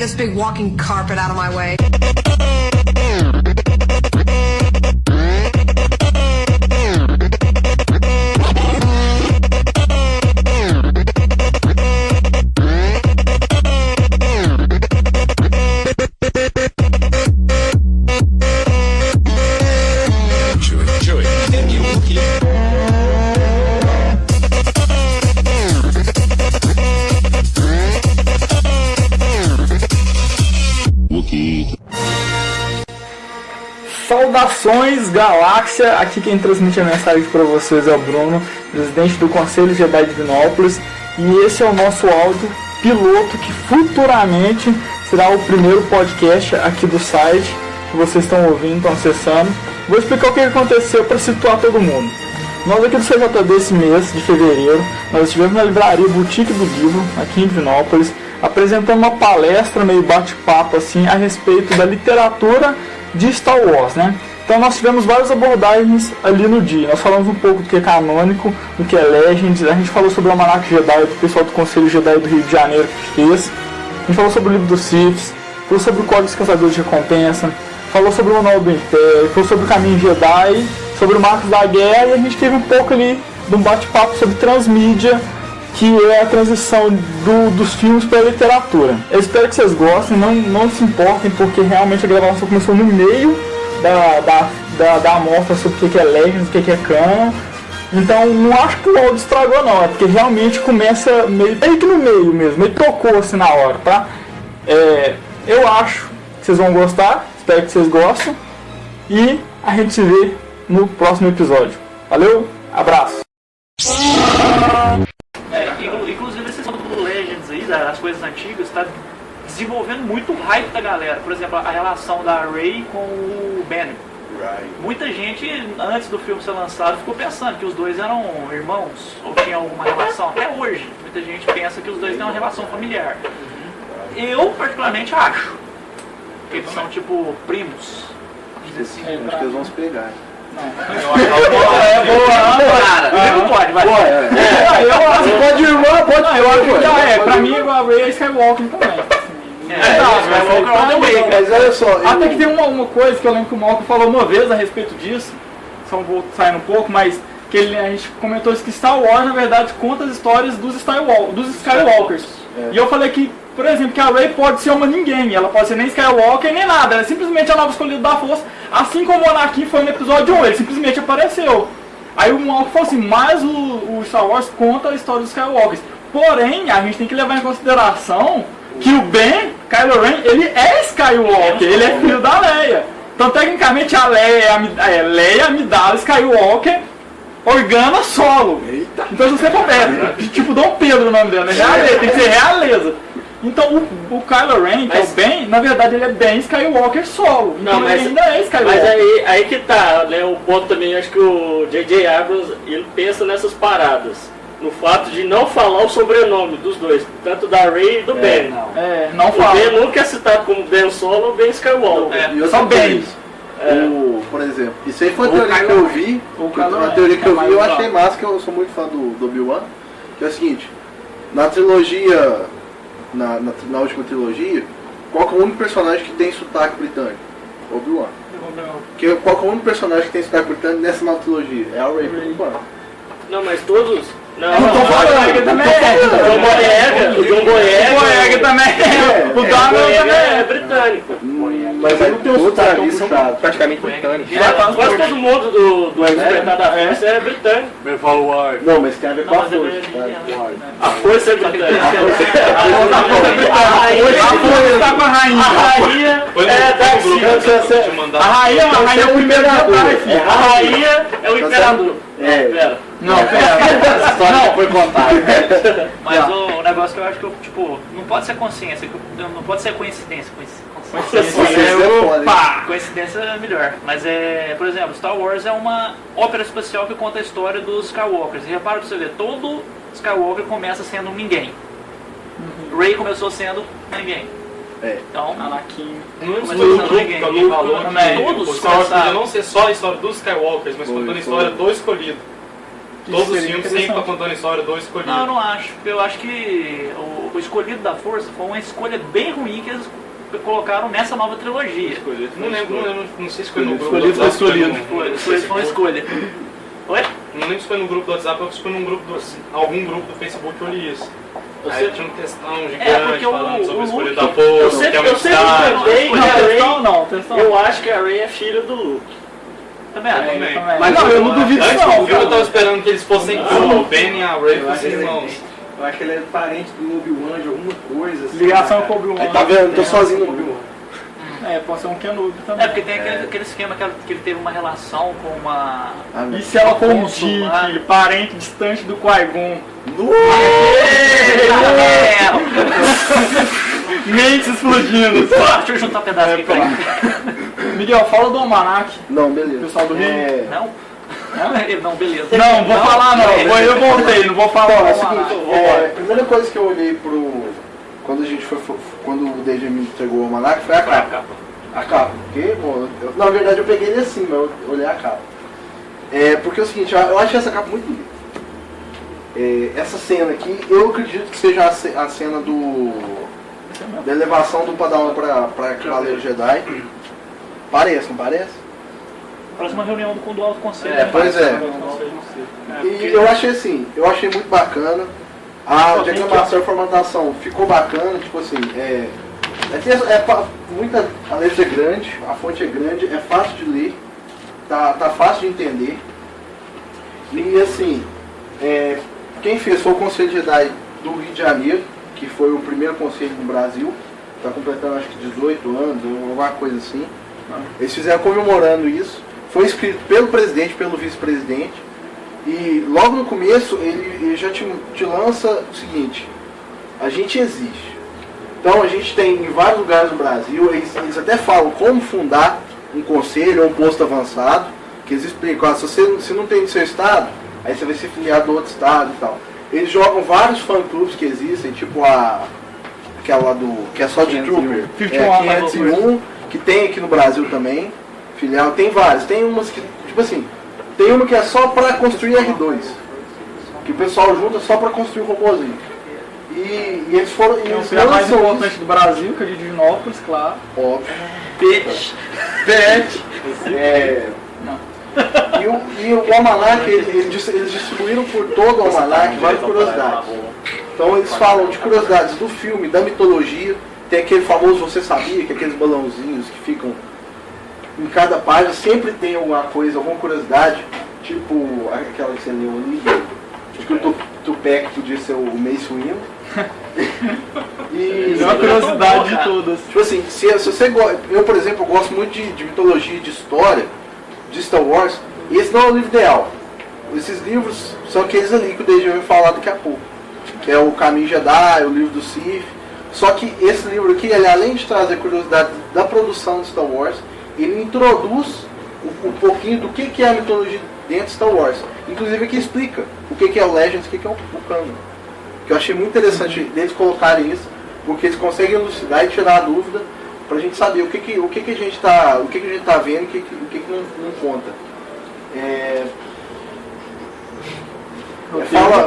this big walking carpet out of my way. Saudações Galáxia, aqui quem transmite a mensagem para vocês é o Bruno, presidente do Conselho Jedi de Vinópolis, e esse é o nosso áudio piloto que futuramente será o primeiro podcast aqui do site que vocês estão ouvindo, estão acessando. Vou explicar o que aconteceu para situar todo mundo. Nós aqui do CJD esse mês de fevereiro, nós estivemos na livraria Boutique do Livro, aqui em Vinópolis, apresentando uma palestra meio bate-papo assim a respeito da literatura de Star Wars, né? Então nós tivemos várias abordagens ali no dia. Nós falamos um pouco do que é canônico, do que é Legends, a gente falou sobre o Almanac Jedi, do pessoal do Conselho Jedi do Rio de Janeiro que fez. A gente falou sobre o livro dos Siths, falou sobre o Código dos Caçadores de Recompensa, falou sobre o Manual do Império, falou sobre o Caminho Jedi, sobre o Marcos da Guerra, e a gente teve um pouco ali de um bate-papo sobre transmídia, que é a transição dos filmes para a literatura. Eu espero que vocês gostem, não se importem, porque realmente a gravação começou no meio da amostra sobre o que é Legends, o que é canon. Então não acho que o áudio estragou não, é porque realmente começa meio que no meio mesmo, meio tocou assim na hora, tá? Eu acho que vocês vão gostar, espero que vocês gostem, e a gente se vê no próximo episódio. Valeu, abraço! Inclusive esse do Legends aí, das coisas antigas, está desenvolvendo muito hype da galera. Por exemplo, a relação da Rey com o Ben. Muita gente, antes do filme ser lançado, ficou pensando que os dois eram irmãos, ou tinham alguma relação. Até hoje, muita gente pensa que os dois têm uma relação familiar. Eu, particularmente, acho que eles são tipo primos. Acho que eles vão se pegar. Não pode, vai. Você pode irmã, pode. Eu acho que já é, pra mim a Rey é Skywalker também. Mas olha só. Até que tem uma coisa que eu lembro que o Malcolm falou uma vez a respeito disso, só vou saindo um pouco, mas que a gente comentou isso, que Star Wars na verdade conta as histórias dos Skywalkers. E eu falei que, por exemplo, que a Rey pode ser uma ninguém, ela pode ser nem Skywalker nem nada, ela é simplesmente a nova escolhida da Força, assim como o Anakin foi no episódio 1, ele simplesmente apareceu. Aí o Malcolm falou assim, mas o Star Wars conta a história dos Skywalkers. Porém, a gente tem que levar em consideração que o Ben, Kylo Ren, ele é Skywalker, ele é filho da Leia. Então, tecnicamente, a Leia, Amidala, Skywalker, Organa, Solo. Eita. Então, se você for tipo Dom Pedro o nome dela, né? Realeza, tem que ser realeza. Então, o Kylo Ren, que é o Ben, na verdade, ele é Ben Skywalker Solo. Então, não, mas, ele ainda é Skywalker. Mas aí que tá, né? O ponto também, acho que o J.J. Abrams, ele pensa nessas paradas. No fato de não falar o sobrenome dos dois, tanto da Rey e do Ben. Não fala. O Ben nunca é citado como Ben Solo ou Ben Skywalker. E só Ben. Por exemplo, isso aí foi uma teoria que eu vi. Uma teoria que eu vi, eu achei massa, que eu sou muito fã do Obi-Wan. Que é o seguinte, na trilogia, na última trilogia, qual que é o único personagem que tem sotaque britânico? Obi-Wan. Qual que é o único personagem que tem sotaque britânico nessa nova trilogia? É a Rey, por enquanto. Não, mas todos... Não, o Tom Boyega também é. O John Boyega também é. O Donald também é britânico. Mas aí não tem um sotaque tão puxado. Praticamente britânico. Quase todo mundo do Despertar da Força é britânico. Não, mas tem a ver com a força. A força é britânica. A força está com a rainha. A rainha é da A rainha é o primeiro A rainha é o imperador. Não, Não, foi contado. Mas o negócio que eu acho que tipo, não pode ser consciência, não pode ser coincidência. Coincidência é melhor. Mas por exemplo, Star Wars é uma ópera especial que conta a história dos Skywalkers. E repara pra você ver, todo Skywalker começa sendo um ninguém. Rey começou sendo ninguém. Então, Anakin. Todos Star Wars podia não ser só a história dos Skywalkers, mas contando a história do escolhido. todos os filmes sempre estão contando a história do escolhido. Não, eu não acho. Eu acho que o escolhido da Força foi uma escolha bem ruim que eles colocaram nessa nova trilogia. Não lembro, não sei se foi no grupo do WhatsApp. Foi uma escolha. Oi? Não lembro se foi no grupo do WhatsApp ou se foi num grupo algum grupo do Facebook que eu li isso. Aí tinha uma questão gigante falando sobre a escolha da Força, que é uma história. Eu acho que a Rey é filha do Luke. Também. Mas não, eu não duvido antes não. Do filme eu tava esperando que eles fossem o Ben e a Rey fossem irmãos. Eu acho que ele é parente do Obi-Wan de alguma coisa. Assim, ligação com o Obi-Wan. Tá vendo? Tô sozinho no Obi-Wan. Pode ser um Kenobi também. Porque tem aquele esquema que ele teve uma relação com uma... E se ela for um Dick, parente distante do Qui-Gon? Mentes explodindo. Deixa eu juntar um pedaço aqui. Miguel, fala do Almanac. Não, beleza. Pessoal do Rio. Não? Não, beleza. Não, vou falar não. Eu voltei, não vou falar. É o seguinte, a primeira coisa que eu olhei quando o DJ me entregou o Almanac foi a capa. A capa. Porque, bom, na verdade eu peguei ele assim, mas eu olhei a capa. Porque é o seguinte, eu achei essa capa muito linda. Essa cena aqui, eu acredito que seja a cena da elevação do Padawan para Cavaleiro Jedi. Parece, não parece? Próxima reunião do Alto Conselho. Pois é. E eu achei muito bacana. A diagramação e formatação ficou bacana, tipo assim, a letra é grande, a fonte é grande, é fácil de ler, tá fácil de entender. E assim, quem fez foi o Conselho Jedi do Rio de Janeiro, que foi o primeiro conselho no Brasil, tá completando acho que 18 anos, ou alguma coisa assim. Eles fizeram comemorando isso. Foi escrito pelo presidente, pelo vice-presidente. E logo no começo ele já te lança o seguinte: a gente existe. Então a gente tem em vários lugares do Brasil, eles até falam como fundar um conselho ou um posto avançado, que eles explicam, se não tem no seu estado, aí você vai ser filiado do outro estado e tal. Eles jogam vários fã-clubes que existem, tipo aquela lá que é só de Trooper, 501, que tem aqui no Brasil também, filial, tem várias, tem umas que, tipo assim, tem uma que é só para construir R2, que o pessoal junta só para construir o robôzinho. E eles foram... É a mais importante do Brasil, que é de Divinópolis, claro. Óbvio. Pet. E o Almanac, eles distribuíram por todo o Almanac várias curiosidades. Então eles falam de curiosidades do filme, da mitologia. Tem aquele famoso Você Sabia, que é aqueles balãozinhos que ficam em cada página. Sempre tem alguma coisa, alguma curiosidade. Tipo aquela que você leu ali. Acho que o Tupac podia ser o Mace Windu. E é uma curiosidade de todas. Tipo assim, se você gosta... Eu, por exemplo, eu gosto muito de mitologia e de história de Star Wars. E esse não é o livro ideal. Esses livros são aqueles ali que o DJ vai falar daqui a pouco. Que é o Caminho Jedi, o livro do Sith. Só que esse livro aqui, ele, além de trazer curiosidade da produção de Star Wars, ele introduz um pouquinho do que é a mitologia dentro de Star Wars. Inclusive aqui explica o que é o Legends, o que é o Canon. Que eu achei muito interessante deles colocarem isso, porque eles conseguem elucidar e tirar a dúvida pra gente saber o que a gente tá vendo e o que não conta.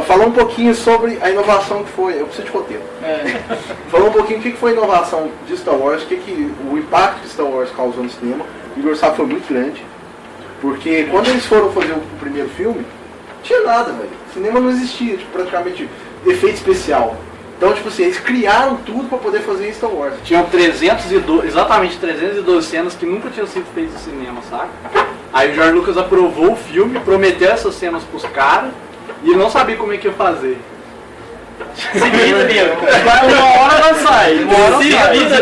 Fala um pouquinho sobre a inovação que foi. Eu preciso de roteiro. Fala um pouquinho o que foi a inovação de Star Wars, o impacto que Star Wars causou no cinema. O Igor sabe, foi muito grande. Porque quando eles foram fazer o primeiro filme, não tinha nada, velho. O cinema não existia, tipo, praticamente efeito especial. Então, tipo assim, eles criaram tudo pra poder fazer Star Wars. Tinham exatamente 312 cenas que nunca tinham sido feitas no cinema, saca? Aí o George Lucas aprovou o filme, prometeu essas cenas pros caras, e ele não sabia como é que ia fazer. Seguida mesmo. Uma hora vai sair.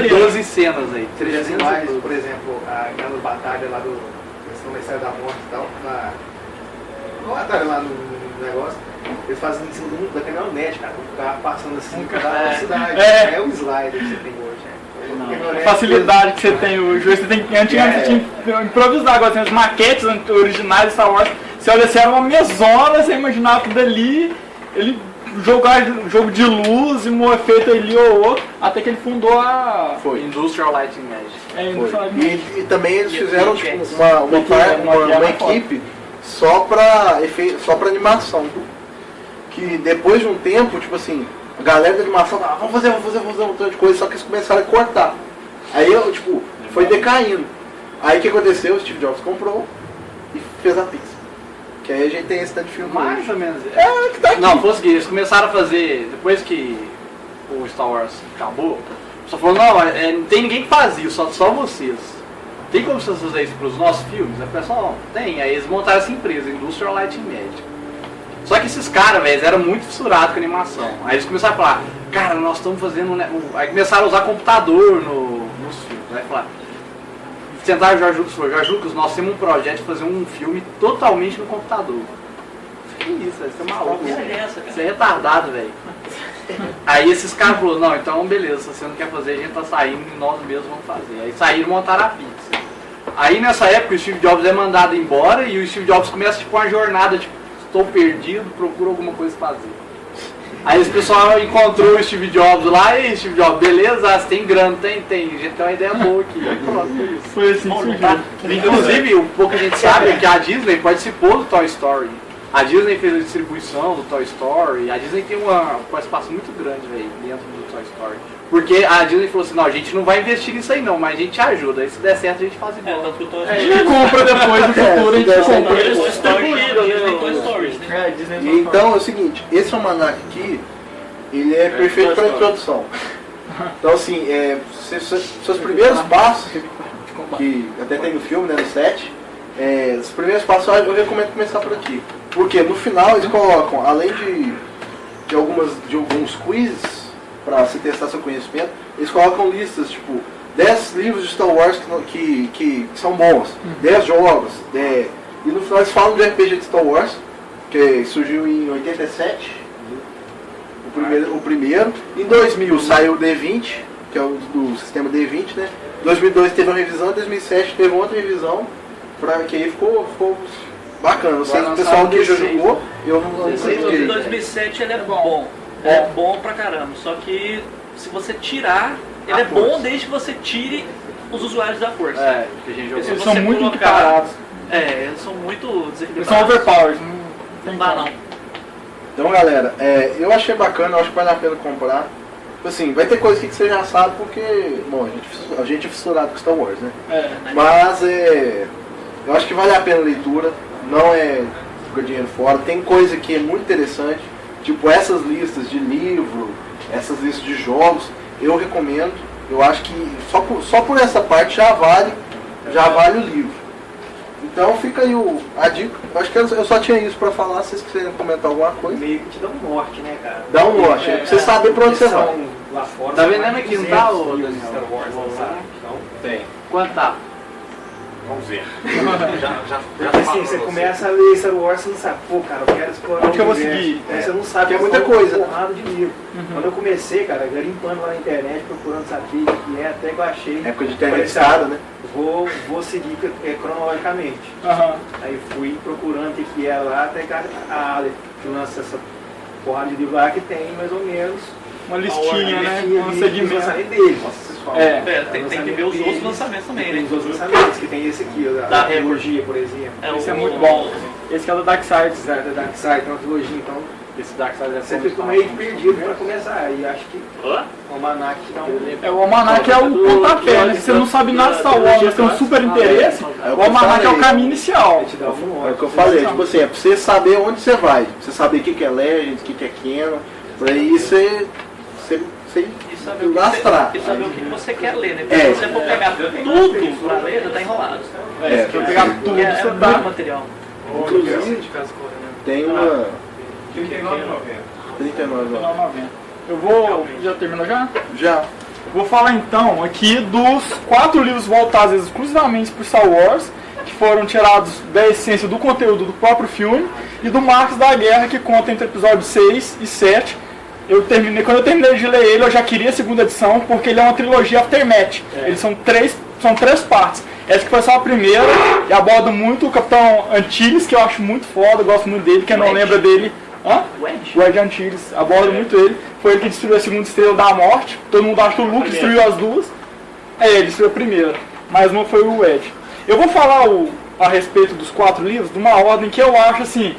12 cenas aí. 300 mais, por exemplo, aquela batalha lá do Comercial da Morte e tal, uma batalha lá no negócio, eles fazem em cima da caminhonete, cara, com o carro passando assim, da cidade. É o slider que você tem hoje, A facilidade que você tem hoje. Antigamente você tinha que improvisar, agora tem as maquetes originais de Star Wars. Você olha assim, era uma mesona, você imaginava tudo ali, ele jogar jogo de luz e um efeito ali ou outro, até que ele fundou a Industrial Light and Magic. E também eles fizeram tipo, uma equipe só pra animação. Que depois de um tempo, tipo assim, a galera da animação tava, vamos fazer um montão de coisa, só que eles começaram a cortar. Aí eu, tipo, foi decaindo. Aí o que aconteceu? O Steve Jobs comprou e fez a Pixar. Que aí a gente tem esse tanto de filme. Mais ou menos. Que tá aqui. Não, fosse que eles começaram a fazer, depois que o Star Wars acabou, só falou, não tem ninguém que faz isso, só vocês. Tem como vocês fazerem isso pros nossos filmes? Aí o pessoal, tem. Aí eles montaram essa empresa, Industrial Light and Magic. Só que esses caras, velho, eram muito fissurados com a animação. Aí eles começaram a falar, cara, nós estamos fazendo... Aí começaram a usar computador nos filmes. Aí falaram, sentaram o George Lucas e falou, George Lucas, nós temos um projeto de fazer um filme totalmente no computador. Que isso, velho, você é maluco. Você é retardado, velho. Aí esses caras falaram, não, então beleza, se você não quer fazer, a gente tá saindo e nós mesmos vamos fazer. Aí saíram e montaram a Pixar. Aí nessa época o Steve Jobs é mandado embora e o Steve Jobs começa tipo uma jornada, tipo, estou perdido, procuro alguma coisa fazer. Aí esse pessoal encontrou o Steve Jobs lá, e Steve Jobs, beleza, você tem grana, tem, a gente tem uma ideia boa aqui. Aí pronto, foi isso. Foi assim que surgiu. Inclusive, o pouco a gente sabe é que a Disney participou do Toy Story. A Disney fez a distribuição do Toy Story, a Disney tem uma participação muito grande, véio, dentro do Toy Story. Porque a Disney falou assim, não, a gente não vai investir nisso aí não, mas a gente ajuda, aí se der certo a gente faz igual. A gente compra depois, no futuro a gente compra. Eles distribuíram, né? Toy Stories, né? Então é o seguinte, esse almanac aqui, ele é perfeito para introdução. Então assim, seus primeiros passos, que até tem no filme, né, no set, os primeiros passos eu recomendo começar por aqui. Porque no final eles colocam, além de alguns quizzes para você testar seu conhecimento, eles colocam listas, tipo, 10 livros de Star Wars que são bons, 10 jogos, e no final eles falam do RPG de Star Wars, que surgiu em 87, o primeiro. Em 2000 saiu o D20, que é o do sistema D20, né? Em 2002 teve uma revisão, em 2007 teve outra revisão, que aí ficou bacana. Não sei se o pessoal que já jogou, eu não sei. Em 2007 ele é bom. É bom pra caramba. Só que se você tirar, ele é bom desde que você tire os usuários da força. Eles são muito equiparados. Eles são muito desequilibrados. Eles são overpowered. Não dá não. Então galera, eu achei bacana, eu acho que vale a pena comprar. Assim, vai ter coisa aqui que você já sabe porque, bom, a gente é fissurado com Star Wars, né? Mas eu acho que vale a pena a leitura, não é jogar dinheiro fora. Tem coisa que é muito interessante, tipo essas listas de livro, essas listas de jogos, eu recomendo. Eu acho que só por essa parte já vale o livro. Então fica aí a dica. Eu acho que eu só tinha isso pra falar, se vocês quiserem comentar alguma coisa. Meio que te dá um norte, né, cara? Dá um norte, pra você saber pra onde você vai. Lá fora, tá vendendo aqui, não tá, ô Daniel? Star Wars, então, tem. Quanto tá? Vamos ver. Assim, você começa a ler Star Wars, você não sabe, pô, cara, eu quero explorar onde que eu vou seguir? Você não sabe, que é muita coisa. Porrada de livro. Quando eu comecei, cara, garimpando lá na internet, procurando saber o que é, até que eu achei. Época de internet escada, né? Vou seguir cronologicamente. Aí fui procurando o que era lá, até que a Aleph, que lança essa porrada de livro lá, que tem mais ou menos uma listinha, né? Um segmento deles. Tem que ver os outros lançamentos também, né? Tem os outros lançamentos, que tem esse aqui, da trilogia, por exemplo. Esse é muito bom. Esse que é o Dark Side. Da Dark Side, tem uma trilogia, então esse Dark Side você fica meio perdido pra começar. E acho que o Almanac dá um... o Almanac é o pontapé, né? Se você não sabe nada de Star Wars, mas tem um super interesse, o Almanac é o caminho inicial. É o que eu falei, tipo assim, é pra você saber onde você vai, pra você saber o que é Legends, o que é Canon, pra aí você lastrar. E saber o que você quer ler, né? Porque se você for pegar tudo pra ler, já tá enrolado. Se for pegar tudo, você muito material. Inclusive, tem uma... R$39,90. Eu vou... Já terminou já? Já. Vou falar então aqui dos 4 livros voltados exclusivamente para Star Wars, que foram tirados da essência do conteúdo do próprio filme, e do Marcos da Guerra, que conta entre episódios 6 e 7. Quando eu terminei de ler ele, eu já queria a segunda edição, porque ele é uma trilogia aftermath. Eles são três partes. Essa que foi só a primeira, e aborda muito o Capitão Antilles, que eu acho muito foda, eu gosto muito dele, quem não lembra dele... O Ed Antilles, aborda muito ele. Foi ele que destruiu a segunda estrela da morte. Todo mundo acha que o Luke destruiu as duas. Ele destruiu a primeira, mas não foi o Ed. Eu vou falar a respeito dos 4 livros, de uma ordem que eu acho assim,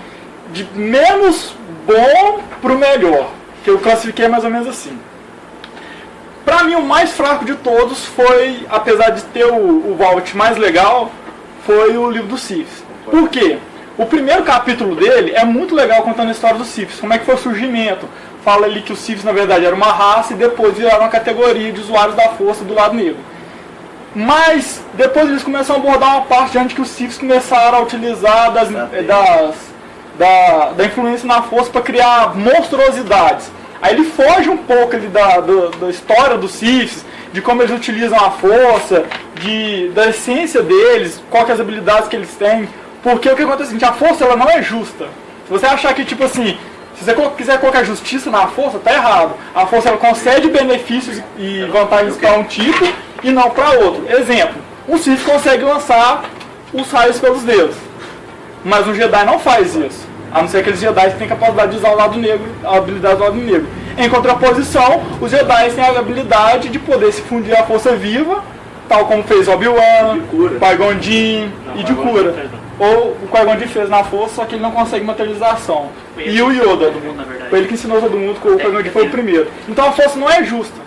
de menos bom pro melhor, que eu classifiquei mais ou menos assim. Pra mim o mais fraco de todos foi, apesar de ter o vault mais legal, foi o livro dos Siths. Por quê? O primeiro capítulo dele é muito legal contando a história dos Siths, como é que foi o surgimento. Fala ali que os Siths na verdade era uma raça e depois viraram uma categoria de usuários da força do lado negro. Mas depois eles começam a abordar uma parte onde que os Siths começaram a utilizar da influência na força para criar monstruosidades. Aí ele foge um pouco ali da história dos Siths, de como eles utilizam a força, da essência deles, quais as habilidades que eles têm. Porque o que acontece é o seguinte, a força ela não é justa. Se você achar que, tipo assim, se você quiser colocar justiça na força, tá errado. A força ela concede benefícios e vantagens para um tipo e não para outro. Exemplo, um Sith consegue lançar os raios pelos dedos. Mas um Jedi não faz isso. A não ser aqueles Jedi que têm capacidade de usar o lado negro, a habilidade do lado negro. Em contraposição, os Jedi têm a habilidade de poder se fundir à força viva, tal como fez Obi-Wan, Qui-Gon Jinn e de cura. Ou o Qui-Gon Jinn fez na força, só que ele não consegue materialização. E o Yoda, foi ele que ensinou todo mundo que o Qui-Gon Jinn foi o primeiro. Então a força não é justa.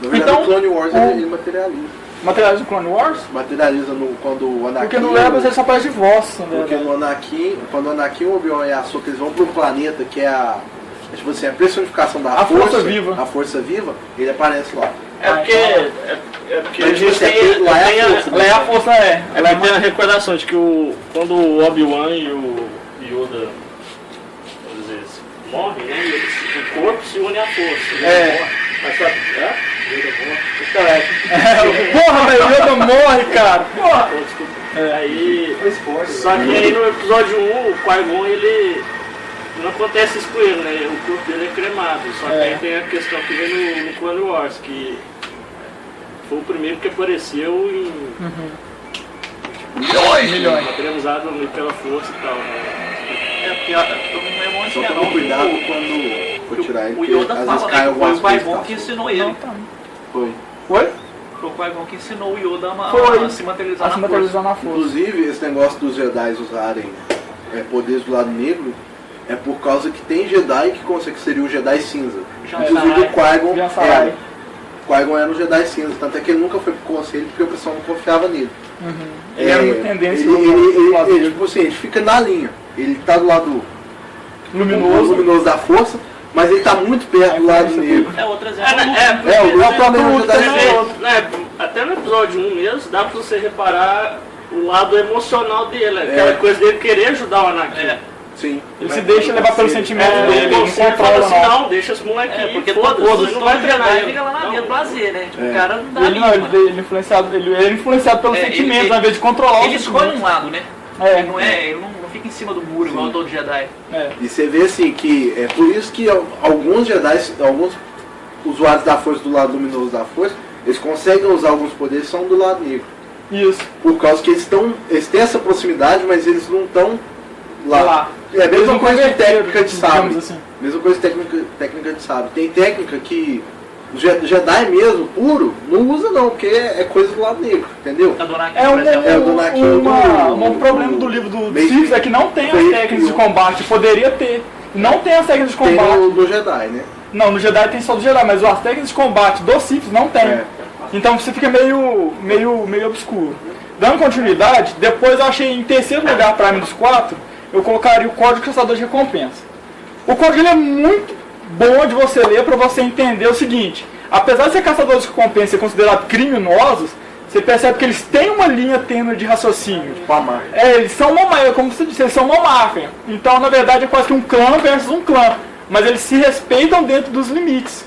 Na verdade, então, o Clone Wars ele materializa. Materializa o Clone Wars? Materializa quando o Anakin... Porque no Rebels ele só parece de voz. Porque no Anakin, quando o Anakin, o Obi-Wan e a Ahsoka eles vão pro planeta que é a personificação da força viva. A força viva, ele aparece lá. Porque a gente tem a força ela tem a recordação de que quando o Obi-Wan e o Yoda às vezes morrem, né? O corpo se une à força. Mas só, porra, velho, o Yoda morre, cara. Porra. Aí, só que aí no episódio 1, o Qui-Gon ele não acontece isso com ele, né? O corpo dele é cremado. Só que aí tem a questão que vem no Clone Wars, que foi o primeiro que apareceu em milhões. Materializado pela força e tal, né? Porque todo mundo é muito só toma cuidado quando for tirar ele. O Yoda fala que foi o Qui-Gon que ensinou ele. Foi? Foi o Qui-Gon que ensinou o Yoda a se materializar na força. Inclusive, esse negócio dos Jedi usarem poderes do lado negro é por causa que tem Jedi que consegue ser o Jedi cinza. Inclusive o Qui-Gon era um Jedi cinza, tanto é que ele nunca foi pro conselho porque o pessoal não confiava nele. Ele era muito tendência. Ele, tipo assim, ele fica na linha. Ele tá do lado luminoso da força, mas ele tá muito perto do lado negro. O problema do Jedi até no episódio 1 mesmo, dá pra você reparar o lado emocional dele, aquela coisa dele querer ajudar o Anakin. Sim. Ele se deixa levar pelo sentimento dele, ele não controla assim, não, deixa esse molequinho, porque foda-se, não vai treinar, ele fica lá na dentro, lazer, né? Tipo, o cara não dá ele é influenciado pelos sentimentos, ao invés de controlar ele escolhe um lado, né? Ele não fica em cima do muro igual todo Jedi. E você vê assim que é por isso que alguns Jedi, alguns usuários da força do lado luminoso da força, eles conseguem usar alguns poderes são do lado negro. Isso. Por causa que eles têm essa proximidade, mas eles não estão lá. É a mesma coisa de técnica de sabre. Assim. Mesma coisa de técnica de sabre. Tem técnica que o Jedi mesmo, puro, não usa não, porque é coisa do lado negro, entendeu? Um problema do livro do Sith é que não tem as técnicas de combate, poderia ter. Não tem as técnicas de combate. Tem no Jedi, né? Não, no Jedi tem só do Jedi, mas as técnicas de combate do Sith não tem. Então você fica meio obscuro. Dando continuidade, depois eu achei em terceiro lugar para mim dos 4, eu colocaria o Código Caçador de Recompensa. O código ele é muito bom de você ler para você entender o seguinte: apesar de ser caçadores de recompensa ser considerados criminosos, você percebe que eles têm uma linha tênue de raciocínio. Tipo a máfia. Eles são como você disse, eles são uma máfia. Então, na verdade, é quase que um clã versus um clã. Mas eles se respeitam dentro dos limites.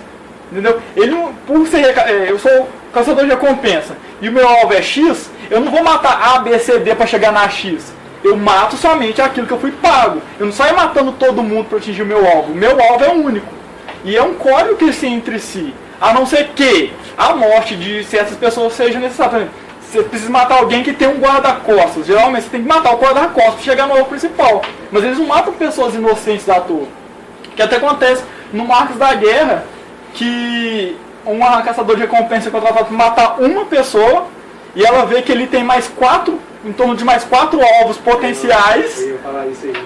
Entendeu? Eu sou caçador de recompensa e o meu alvo é X, eu não vou matar A, B, C, D para chegar na X. Eu mato somente aquilo que eu fui pago. Eu não saio matando todo mundo para atingir o meu alvo. O meu alvo é único. E é um código que eles têm entre si. A não ser que a morte de certas pessoas seja necessária. Você precisa matar alguém que tem um guarda-costas. Geralmente você tem que matar o guarda-costas para chegar no alvo principal. Mas eles não matam pessoas inocentes à toa. Que até acontece no Marcos da Guerra, que uma caçador de recompensa é contratada para matar uma pessoa e ela vê que ele tem mais 4 em torno de mais 4 alvos potenciais.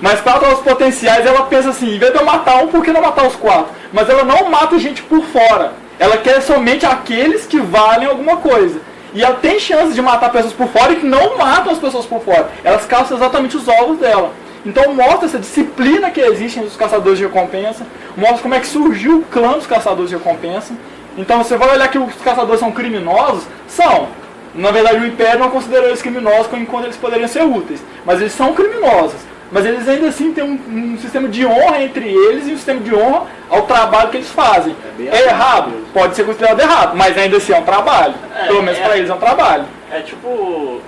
Mais 4 alvos potenciais, ela pensa assim, em vez de eu matar um, por que não matar os 4? Mas ela não mata gente por fora. Ela quer somente aqueles que valem alguma coisa. E ela tem chance de matar pessoas por fora e que não matam as pessoas por fora. Elas caçam exatamente os alvos dela. Então mostra essa disciplina que existe entre os caçadores de recompensa. Mostra como é que surgiu o clã dos caçadores de recompensa. Então você vai olhar que os caçadores são criminosos? São. Na verdade o Império não considerou eles criminosos enquanto eles poderiam ser úteis. Mas eles são criminosos. Mas eles ainda assim têm um sistema de honra entre eles e um sistema de honra ao trabalho que eles fazem. É errado? Pode ser considerado errado, mas ainda assim é um trabalho. Pelo menos para eles é um trabalho. É tipo...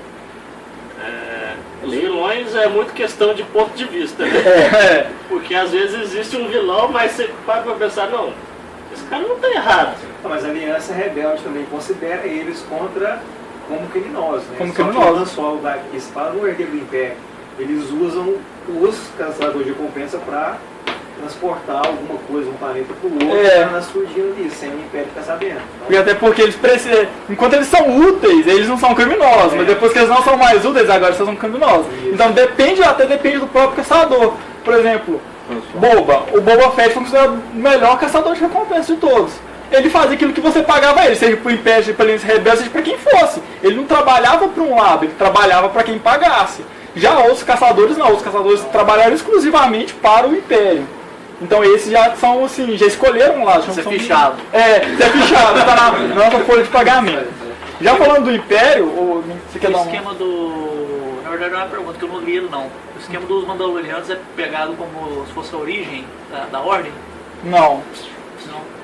os vilões é muito questão de ponto de vista. Né? Porque às vezes existe um vilão, mas você para pra pensar, não, esse cara não tá errado. Não, mas a Aliança Rebelde também considera eles como criminosos. Né? Como criminosos. O pessoal que se fala no herdeiro do Império, eles usam os caçadores de recompensa para transportar alguma coisa, um planeta para o outro, na surgindo disso, sem o Império ficar sabendo. Então, e até porque eles precisam, enquanto eles são úteis, eles não são criminosos, mas depois que eles não são mais úteis, agora eles são criminosos. Isso. Então depende do próprio caçador. Por exemplo, o Boba Fett foi considerado o melhor caçador de recompensa de todos. Ele fazia aquilo que você pagava ele, seja para o Império, seja para a Aliança Rebelde, seja para quem fosse. Ele não trabalhava para um lado, ele trabalhava para quem pagasse. Já outros caçadores não, os caçadores trabalharam exclusivamente para o Império. Então esses já são assim, já escolheram lá. Você é fichado. Você é fichado, está na nossa folha de pagamento. Já falando do Império, você quer dar um... esquema do... Na verdade é uma pergunta que eu não li ele não. O esquema dos Mandalorianos é pegado como se fosse a origem da Ordem? Não.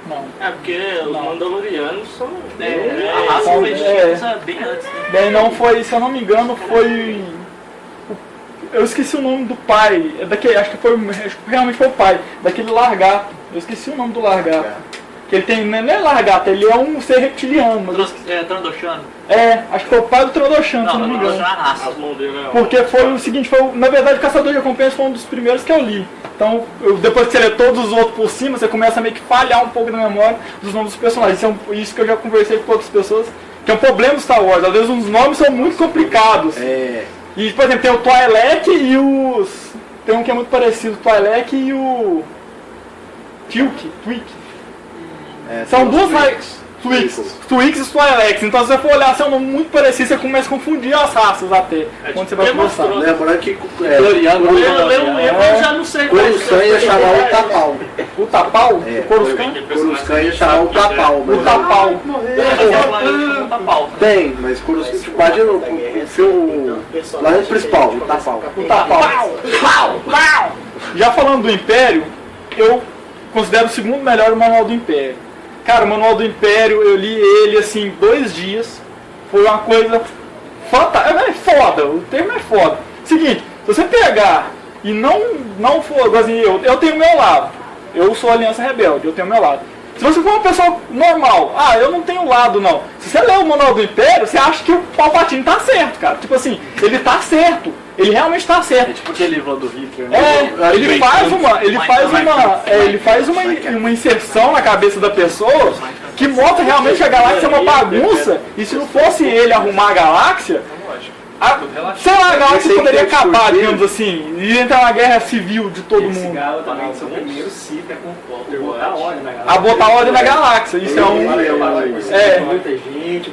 Não. É porque os Mandalorianos são... a raça foi bem antes. Né? Daí não foi, se eu não me engano, foi... Eu esqueci o nome do pai, acho que realmente foi o pai, daquele largato. Eu esqueci o nome do largato. Que ele tem, não é largato, ele é um ser reptiliano. Mas Trandoshano? Acho que foi o pai do Trandoshano, se eu não me engano. Porque foi o seguinte, na verdade o Caçador de Recompensa foi um dos primeiros que eu li. Então, depois que você lê todos os outros por cima, você começa a meio que falhar um pouco na memória dos nomes dos personagens. Isso que eu já conversei com outras pessoas, que é um problema do Star Wars. Às vezes os nomes são muito complicados. E, por exemplo, tem o Twi'lek e os... Tem um que é muito parecido, o Twi'lek e o... Twik. São duas Twix e os Twi'leks. Então, se você for olhar, é um nome muito parecido, você começa a confundir as raças até, quando você vai conversar. Lembrando que... Eu já não sei. Coruscant ia chamar o Tapau. O Tapau? O Coruscant ia chamar o Tapau. O Tapau. Tem, mas Coruscant, imagina o filme, lá no principal, o Tapau. O Tapau. Já falando do Império, eu considero o segundo melhor o Manual do Império. Cara, o Manual do Império, eu li ele assim, 2 dias. Foi uma coisa fantástica. É foda, o termo é foda. Seguinte, se você pegar e não for, assim, eu tenho o meu lado. Eu sou a Aliança Rebelde, eu tenho o meu lado. Se você for uma pessoa normal, eu não tenho lado não. Se você ler o Manual do Império, você acha que o Palpatine tá certo, cara. Tipo assim, ele tá certo. Ele realmente tá certo. É tipo aquele livro do Hitler, né? Ele faz uma inserção na cabeça da pessoa que mostra realmente que a galáxia é uma bagunça. E se não fosse ele arrumar a galáxia, sei lá, a galáxia poderia acabar, digamos assim, e entrar na guerra civil de todo mundo. Esse Galo também, seu primeiro cita com botar ordem na galáxia. A botar ordem na galáxia. Isso é um... Muita gente,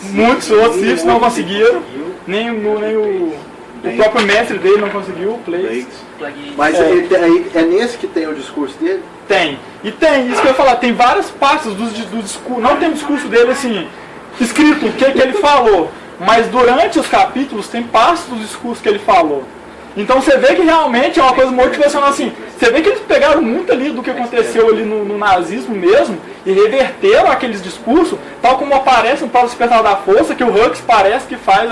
muitos outros Siths não conseguiram, nem o próprio mestre dele não conseguiu, o Plagueis. Mas é nesse que tem o discurso dele? Tem. E tem, isso que eu ia falar, tem várias partes do discurso, não tem o discurso dele assim, escrito o que ele falou, mas durante os capítulos tem partes do discurso que ele falou. Então você vê que realmente é uma coisa motivacional assim. Você vê que eles pegaram muito ali do que aconteceu ali no nazismo mesmo e reverteram aqueles discursos, tal como aparece no Paulo Despertar da Força, que o Hux parece que faz...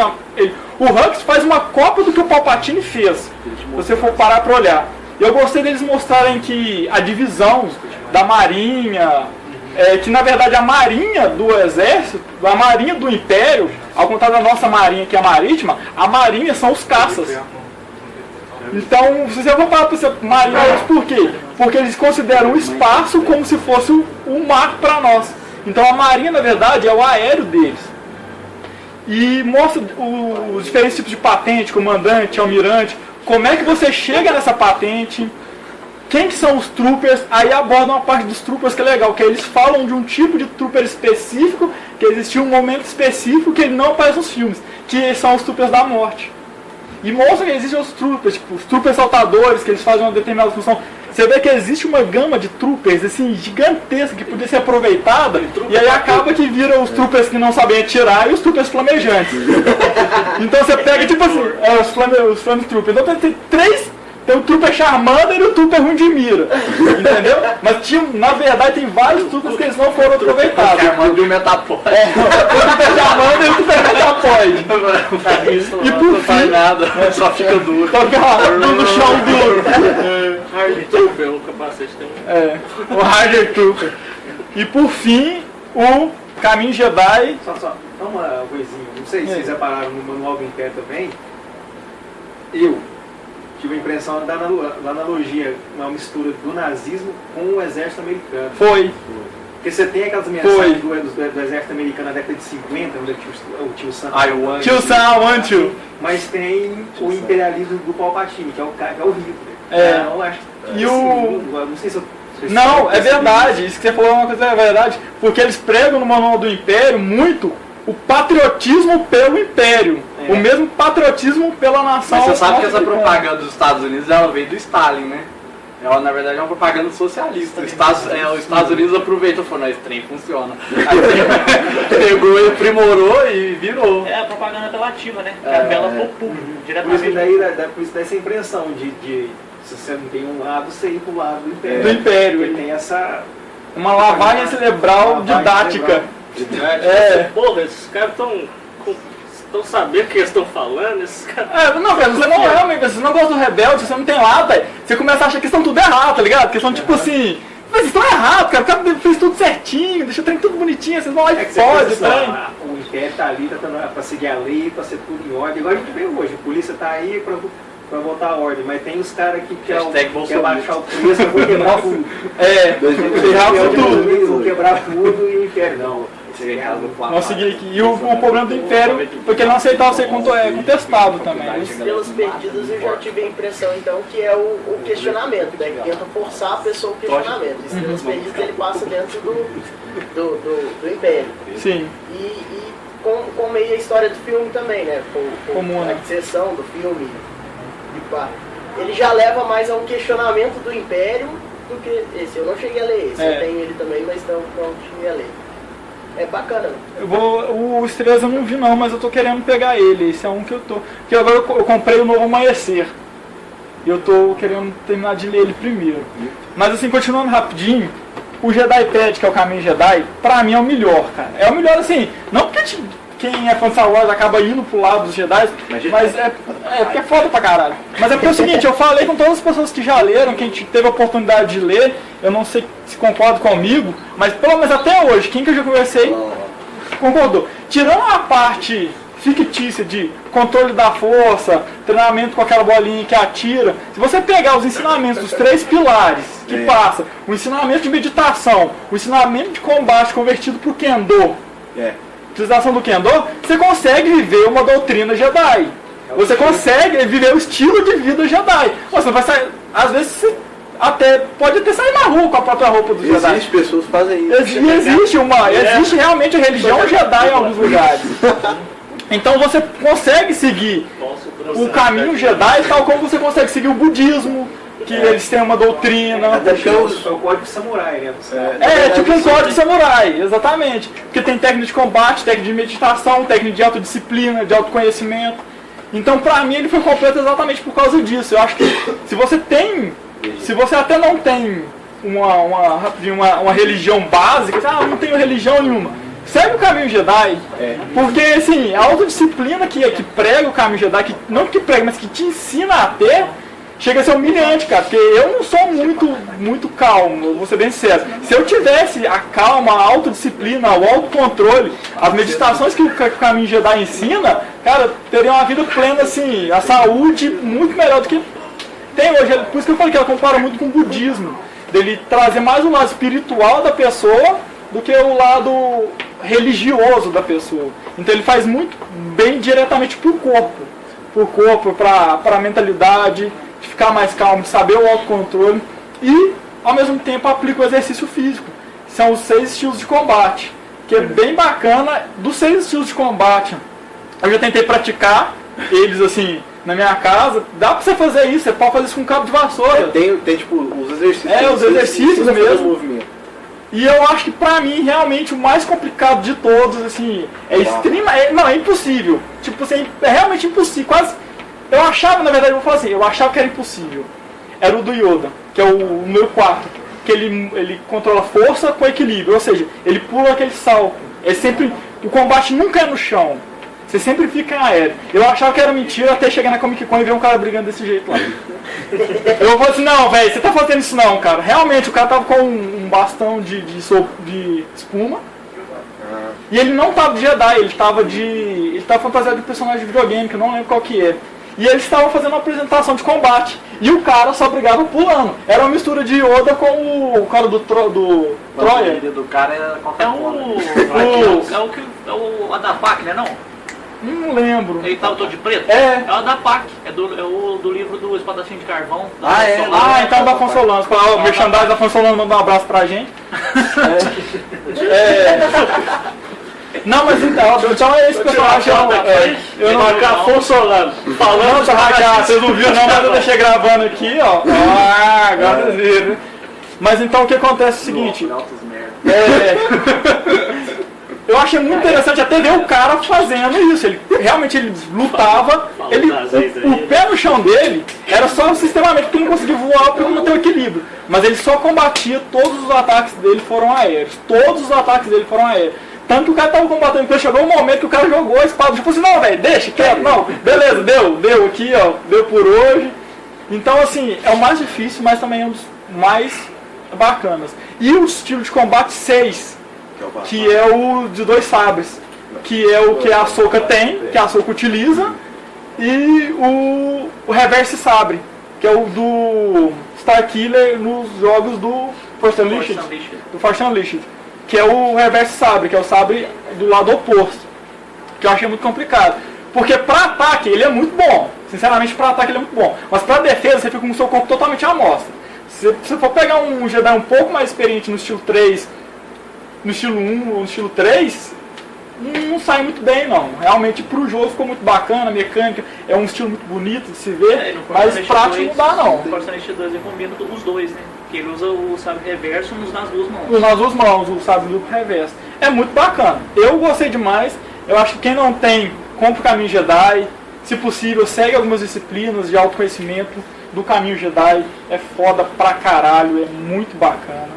O Hux faz uma cópia do que o Palpatine fez, se você for parar para olhar. Eu gostei deles mostrarem que a divisão da Marinha, que na verdade a Marinha do Exército, a Marinha do Império, ao contrário da nossa Marinha que é a Marítima, a Marinha são os caças. Então, se você for parar para você marinheiros, por quê? Porque eles consideram o espaço como se fosse o mar para nós. Então a Marinha, na verdade, é o aéreo deles. e mostra os diferentes tipos de patente, comandante, almirante, como é que você chega nessa patente, quem que são os troopers, aí aborda uma parte dos troopers que é legal, que eles falam de um tipo de trooper específico, que existiu um momento específico que ele não aparece nos filmes, que são os troopers da morte. E mostra que existem os troopers, tipo, os troopers saltadores, que eles fazem uma determinada função. Você vê que existe uma gama de troopers, assim, gigantesca, que podia ser aproveitada, e aí acaba que vira os troopers que não sabem atirar e os troopers flamejantes. Então você pega, tipo assim, os flame troopers. Então tem três, tem o trooper Charmander e o trooper ruim de mira, entendeu? Mas na verdade tem vários troopers que eles não foram aproveitados. O Charmander e o Metapod. O trooper Charmander e o trooper Metapod. E por fim, nada, só fica duro. Só fica no chão duro. Harley Trooper, o capacete tem. O Harley Trooper. E por fim, o Caminho Jedi. Só uma coisinha, não sei se vocês repararam no Manual do Império também. Eu tive a impressão da analogia, uma mistura do nazismo com o exército americano. Foi. Porque você tem aquelas mensagens do exército americano na década de 50, onde o tio Sam. Tio Sam, I want you. Mas tem o imperialismo do Palpatine, que é o Hitler. Eu acho. E não sei se eu. Não, é verdade. Isso que você falou é uma coisa é verdade. Porque eles pregam no Manual do Império muito o patriotismo pelo Império. O mesmo patriotismo pela nação. Mas você sabe que essa propaganda dos Estados Unidos ela veio do Stalin, né? Ela, na verdade, é uma propaganda socialista. Os Estados Unidos aproveitou e falou, não, esse trem funciona. Aí pegou e aprimorou e virou. É a propaganda apelativa, né? Que a vela popula diretamente. Por isso dá essa impressão de se você não tem um lado, você ir pro lado do Império. Do Império. Porque tem essa... Uma lavagem cerebral didática. Porra, esses caras estão sabendo o que eles estão falando, esses caras... Não, velho, você não é homem, você não gosta do Rebelde, você não tem lá, velho. Você começa a achar que estão tudo errado, tá ligado? Que são tipo assim... Mas vocês estão errados, cara. O cara fez tudo certinho, deixa o trem tudo bonitinho, vocês vão lá e fode o trem. O Império tá ali, tá pra seguir a lei, pra ser tudo em ordem. Igual a gente vê hoje, a polícia tá aí pra botar a ordem, mas tem os caras que quer baixar o preço, vão quebrar tudo. Vão quebrar tudo e o Império não. Vamos seguir aqui. E o problema do Império foi que ele não aceitava ser contestado também. Pelas perdidas eu já tive a impressão então que é o questionamento, né? Que tenta forçar a pessoa o questionamento. E pelas perdidas ele passa dentro do Império. Sim. E com meio a história do filme também, né? Com Comum, né? a sessão do filme. Ele já leva mais a um questionamento do Império do que esse. Eu não cheguei a ler esse, eu tenho ele também, mas não cheguei a ler. É bacana. O Estrelas eu não vi não, mas eu tô querendo pegar ele. Esse é um que eu tô... Porque agora eu comprei o Novo Amanhecer. E eu tô querendo terminar de ler ele primeiro. Mas assim, continuando rapidinho, o Jedi Pad, que é o Caminho Jedi, pra mim é o melhor, cara. É o melhor assim, não porque quem é fã de Star Wars acaba indo pro lado dos Jedi, mas é porque é foda pra caralho. Mas é porque é o seguinte, eu falei com todas as pessoas que já leram, quem teve a oportunidade de ler, eu não sei se concorda comigo, mas pelo menos até hoje, quem que eu já conversei, concordou. Tirando a parte fictícia de controle da força, treinamento com aquela bolinha que atira, se você pegar os ensinamentos dos 3 pilares que passa, o ensinamento de meditação, o ensinamento de combate convertido pro Kendo, utilização do Kendo, você consegue viver uma doutrina Jedi. Você consegue viver o estilo de vida Jedi. Você vai sair, às vezes você pode até sair na rua com a própria roupa do Jedi. Existem pessoas que fazem isso. Existe realmente a religião Jedi em alguns lugares. Então você consegue seguir o caminho Jedi tal como você consegue seguir o budismo, que eles têm uma doutrina. É o código samurai, né? Tipo um código samurai, exatamente. Porque tem técnica de combate, técnica de meditação, técnica de autodisciplina, de autoconhecimento. Então pra mim ele foi completo exatamente por causa disso. Eu acho que se você até não tem uma religião básica, não tenho religião nenhuma, segue o caminho Jedi. Porque assim, a autodisciplina que prega o caminho Jedi, não que prega, mas que te ensina a ter, chega a ser humilhante, cara, porque eu não sou muito calmo, vou ser bem sincero. Se eu tivesse a calma, a autodisciplina, o autocontrole, as meditações que o caminho Jedi ensina, cara, eu teria uma vida plena, assim, a saúde muito melhor do que tem hoje. Por isso que eu falei que ela compara muito com o budismo, dele trazer mais o lado espiritual da pessoa do que o lado religioso da pessoa. Então ele faz muito bem diretamente pro corpo, pra mentalidade, de ficar mais calmo, de saber o autocontrole e, ao mesmo tempo, aplica o exercício físico. São os 6 estilos de combate, que é bem bacana. Dos 6 estilos de combate, eu já tentei praticar eles assim na minha casa. Dá pra você fazer isso, você pode fazer isso com um cabo de vassoura. Tem tipo os exercícios. Os exercícios mesmo. E eu acho que pra mim, realmente, o mais complicado de todos, assim, é é impossível. Tipo assim, é realmente impossível. Quase. Eu achava, na verdade, eu vou falar assim, eu achava que era impossível. Era o do Yoda, que é o número 4. Que ele controla força com equilíbrio, ou seja, ele pula aquele salto. É sempre, o combate nunca é no chão, você sempre fica aéreo. Eu achava que era mentira até chegar na Comic Con e ver um cara brigando desse jeito lá. Eu falei assim, não, velho, você tá fazendo isso não, cara. Realmente, o cara tava com um bastão de espuma. E ele não tava de Jedi, ele tava fantasiado de personagem de videogame, que eu não lembro qual que é. E eles estavam fazendo uma apresentação de combate. E o cara só brigava pulando. Era uma mistura de Yoda com o cara do Troia. O do cara era É o Adapak, né não? Não lembro. Ele tava todo de preto? É. É o Adapak. É do livro do Espadachim de Carvão. Então é da Afonso Solano. O merchandising da Afonso Solano manda um abraço pra gente. Não, mas então é esse personagem. Eu não vou Afonso Solano. Falando vocês não viram não, mas eu deixei gravando aqui, ó. Agora vocês viram. Mas então o que acontece é o seguinte. Eu achei muito interessante até ver o cara fazendo isso. Ele lutava, o pé no chão dele era só sistemamente porque ele não conseguia voar porque não tem equilíbrio. Mas ele só combatia, todos os ataques dele foram aéreos. Tanto que o cara tava combatendo, porque chegou um momento que o cara jogou a espada, tipo assim, não, velho, deixa, quieto, não, beleza, deu aqui, ó, deu por hoje. Então, assim, é o mais difícil, mas também é um dos mais bacanas. E o estilo de combate 6, que é o de 2 sabres, que é o que a Ahsoka tem, que a Ahsoka utiliza, e o reverse sabre, que é o do Starkiller nos jogos do Force Unleashed. Que é o reverse sabre, que é o sabre do lado oposto. Que eu achei muito complicado. Porque pra ataque ele é muito bom. Sinceramente, pra ataque ele é muito bom. Mas pra defesa você fica com o seu corpo totalmente à mostra. Se você for pegar um Jedi um pouco mais experiente no estilo 3, no estilo 1 ou no estilo 3, não sai muito bem não. Realmente pro jogo ficou muito bacana, a mecânica é um estilo muito bonito de se ver, mas prático não dá não. No Force Unleashed 2 ele combina os dois, né? Porque ele usa o sabre reverso nas duas mãos. Nas duas mãos, o sabre duplo reverso. É muito bacana. Eu gostei demais. Eu acho que quem não tem, compra o Caminho Jedi. Se possível, segue algumas disciplinas de autoconhecimento do Caminho Jedi. É foda pra caralho, é muito bacana.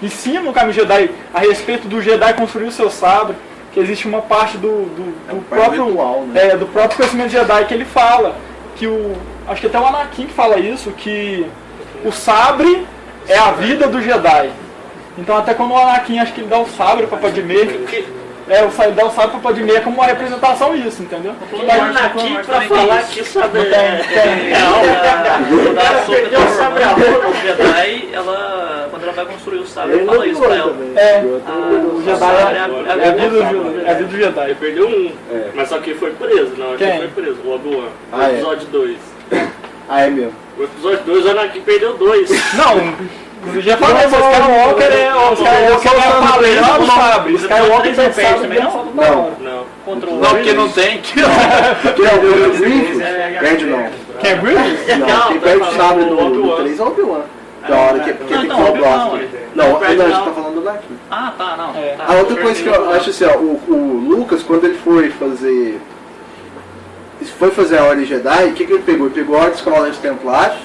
Ensina no Caminho Jedi a respeito do Jedi construir o seu sabre. Que existe uma parte do próprio ritual, né? Do próprio conhecimento Jedi que ele fala que acho que até o Anakin que fala isso, que o sabre é a vida do Jedi. Então até quando o Anakin acho que ele dá o sabre para Padmé, ele dá o sabre para Padmé é como uma representação disso, entendeu? O Anakin pra falar que o sabre o sabre a Jedi, quando ela vai construir o sabre, ela fala isso pra ela. O Jedi é a vida do Jedi. Ele perdeu um, mas só que foi preso, não, que foi preso, o Obi-Wan, no episódio 2. É mesmo. O episódio 2 o Anakin perdeu 2. Não, eu já falei, o Skywalker é o sabre. Skywalker é o sabre também, não? Não, porque não tem. Quem é o Grievous? Perde não. Quem é Grievous? Não, quem perde o sabre do 3 é o Obi-Wan. Da hora que tem que falar o Blaster. Não, a gente tá falando do Anakin. Não. A outra coisa que eu acho assim, ó, o Lucas, quando ele foi fazer a Ordem Jedi, o que ele pegou? Ele pegou a Ordem dos Cavaleiros Templários,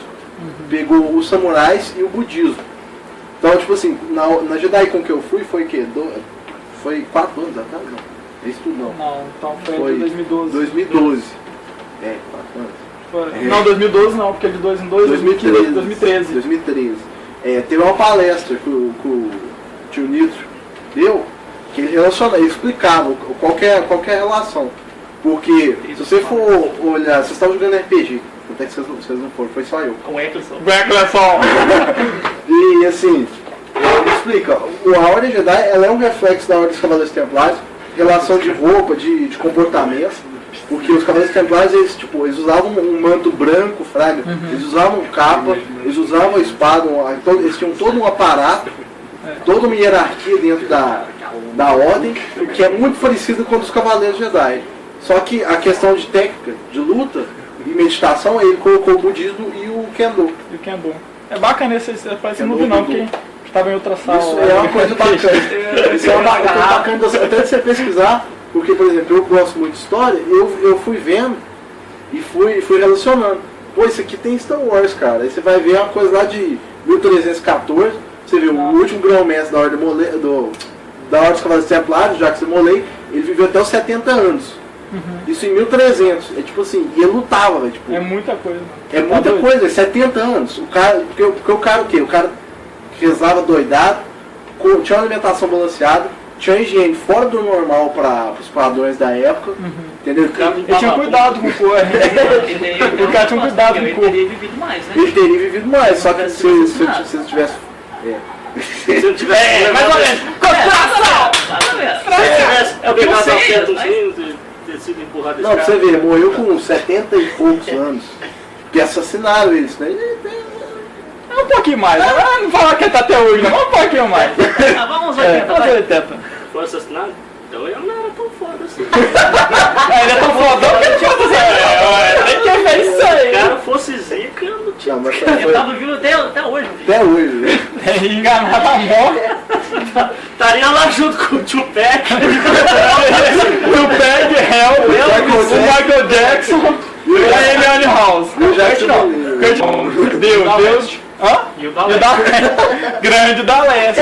pegou os samurais e o budismo. Então, tipo assim, na Jedi com que eu fui, foi o quê? Foi 4 anos atrás? Não, isso tudo não. Não, então foi de 2012. 2012. 4 anos. Não, 2012 não, porque é de 2 em 2, 2013. Teve uma palestra que o tio Nitro deu, que ele explicava qualquer relação. Porque se você for olhar, vocês estavam jogando RPG, até que vocês não foram, foi só eu. Com o Eccleston. E assim, ele explica, a Ordem Jedi ela é um reflexo da Ordem dos Cavaleiros Templários, relação de roupa, de comportamento, porque os Cavaleiros Templários, eles usavam um manto branco, fraga, eles usavam capa, eles usavam a espada, eles tinham todo um aparato, toda uma hierarquia dentro da ordem, que é muito parecido com os Cavaleiros Jedi. Só que a questão de técnica, de luta e meditação, ele colocou o budismo e o Kendo. É bacana esse parece muito não, porque estava em outra sala. Isso é uma coisa bacana. Isso é uma coisa bacana até de você pesquisar, porque, por exemplo, eu gosto muito de história, eu fui vendo e fui relacionando. Pô, isso aqui tem Star Wars, cara. Aí você vai ver uma coisa lá de 1314, você vê o último grão-mestre da Ordem da Ordem dos Cavaleiros Templários, Jacques de Molay, ele viveu até os 70 anos. Isso em 1300. É tipo assim, e ele lutava, velho. Tipo, é muita coisa. É muita coisa, é 70 anos. O cara, porque o cara o quê? O cara rezava doidado, tinha uma alimentação balanceada, tinha uma higiene fora do normal para os padrões da época. Entendeu? Ele tinha cuidado com o corpo. O cara tinha cuidado com o corpo. Ele teria vivido mais, né? Ele teria vivido mais, só que se ele tivesse. Se eu tivesse. Mais ou menos. É obrigado a ter sido empurrado. Não, pra você ver, morreu com 70 e poucos anos. Porque assassinaram eles, né? É um pouquinho mais. Não falar que ele tá até hoje, não. Um pouquinho mais. Vamos 80. Foi assassinado? Então ele não era tão foda assim. Ele é tão fodão que ele tinha tem que ver isso aí. Se o cara fosse zica, eu não tinha. Ele tava vivo até hoje. Até hoje, né? Enganado a morte. Estaria lá junto com o Tupac. Tupac, Hell, o Michael Jackson e a Amy House. Deus. Hã? E o Grande da Leste.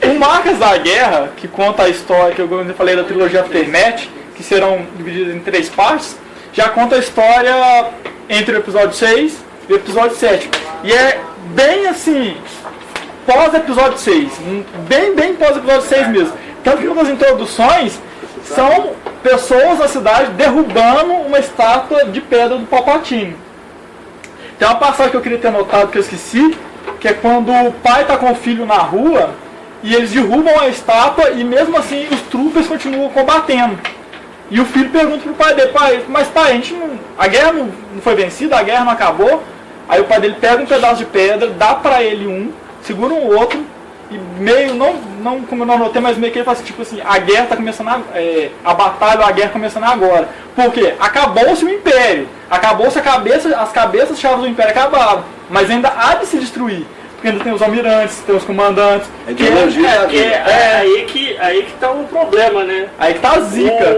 O Marcas da Guerra, que conta a história, que eu falei da trilogia Aftermath, que serão divididas em 3 partes, já conta a história entre o episódio 6 e o episódio 7. E é bem assim, pós-episódio 6. Bem pós-episódio 6 mesmo. Tanto que uma das introduções são pessoas da cidade derrubando uma estátua de pedra do Palpatine. Tem uma passagem que eu queria ter notado que eu esqueci, que é quando o pai está com o filho na rua e eles derrubam a estátua e mesmo assim os troopers continuam combatendo. E o filho pergunta pro pai dele, mas pai, a guerra não foi vencida, a guerra não acabou. Aí o pai dele pega um pedaço de pedra, dá pra ele um, segura um outro e meio, não como eu não anotei, mas meio que ele faz tipo assim, a guerra tá começando, a batalha, a guerra começando agora. Por quê? Acabou-se o Império, acabou-se as cabeças-chave do Império acabaram, mas ainda há de se destruir. Porque ainda tem os almirantes, tem os comandantes. Aí que tá o problema, né? Aí que tá a zica.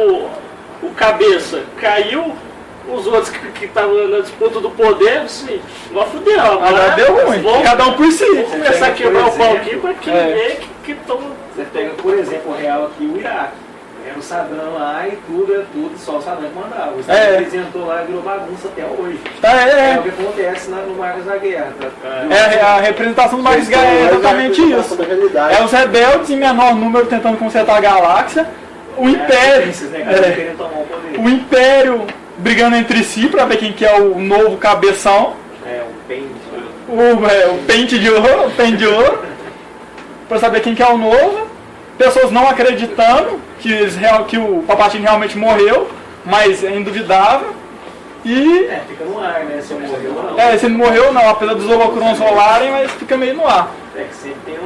O cabeça caiu, os outros que estavam na disputa do poder, assim, vai fuder. Agora deu ruim, cada um por si. Vamos começar a quebrar o pau aqui pra quem vê que estão. Você pega, por exemplo, o real aqui, o Iraque. Era o Saddam lá e tudo, só o Saddam que mandava. O Saddam apresentou lá e virou bagunça até hoje. É o que acontece no Marcos da Guerra. A representação do Marcos da Guerra é exatamente isso. É os rebeldes em menor número tentando consertar a galáxia. O Império. O Império brigando entre si pra ver quem que é o novo cabeção. O pente de ouro. Pra saber quem que é o novo. Pessoas não acreditando que o Palpatine realmente morreu, mas é induvidável. E. Fica no ar, né? Se ele morreu ou não. Se ele morreu não, apesar dos holocrons rolarem, mas fica meio no ar. Que sempre tem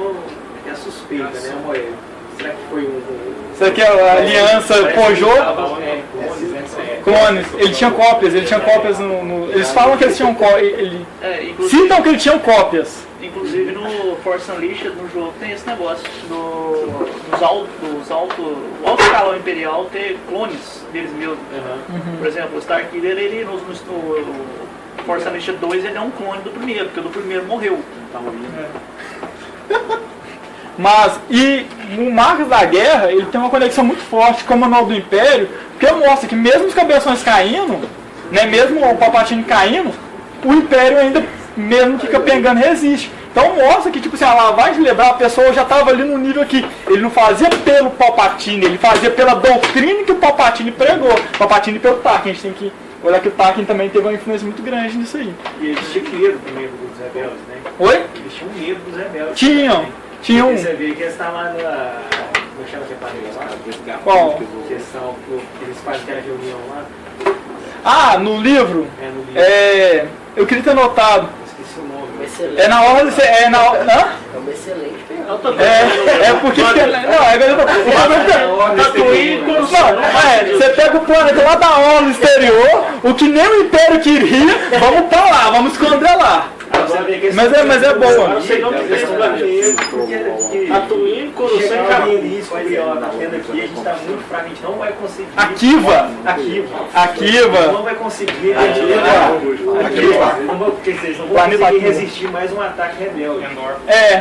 a suspeita, né? Morreu. Será que foi Isso aqui é a aliança Pojô? Clones. Ele tinha cópias no. Eles falam que eles tinham cópias. Citam que eles tinham cópias. Inclusive no Force Unleashed, no jogo, tem esse negócio. O alto escalão imperial ter clones deles mesmos. Por exemplo, o Starkiller, ele no Force Unleashed 2, ele é um clone do primeiro, porque o do primeiro morreu. Mas, e o Marcos da Guerra, ele tem uma conexão muito forte com o Manual do Império, porque mostra que mesmo os cabeções caindo, né, mesmo o Palpatine caindo, o Império ainda mesmo fica pegando e resiste. Então mostra que, tipo assim, a lavagem cerebral, a pessoa já estava ali no nível que ele não fazia pelo Palpatine, ele fazia pela doutrina que o Palpatine pregou. O Palpatine pelo Tarkin, a gente tem que olhar que o Tarkin também teve uma influência muito grande nisso aí. E eles tinham medo também dos rebeldes, né? Oi? Eles tinham medo dos rebeldes. Tinham. Você vê que eles estavam Como chama que aparelho lá? Qual? Questão que eles fazem aquela reunião lá. Ah, no livro? No livro. Eu queria ter notado. Esqueci o nome. Excelente. É na hora de É uma excelente pergunta. porque fica. Você pega o planeta lá da orla exterior, o que nem o Império queria, vamos pra lá, vamos esconder lá. Mas é boa. Eu sei não que esse planeta, Tatooine, Coruscant, Caminho, na tenda aqui, a gente tá muito fraco, a gente não vai conseguir. Akiva. Não vai conseguir. Porque vocês não vão conseguir resistir mais um ataque rebelde.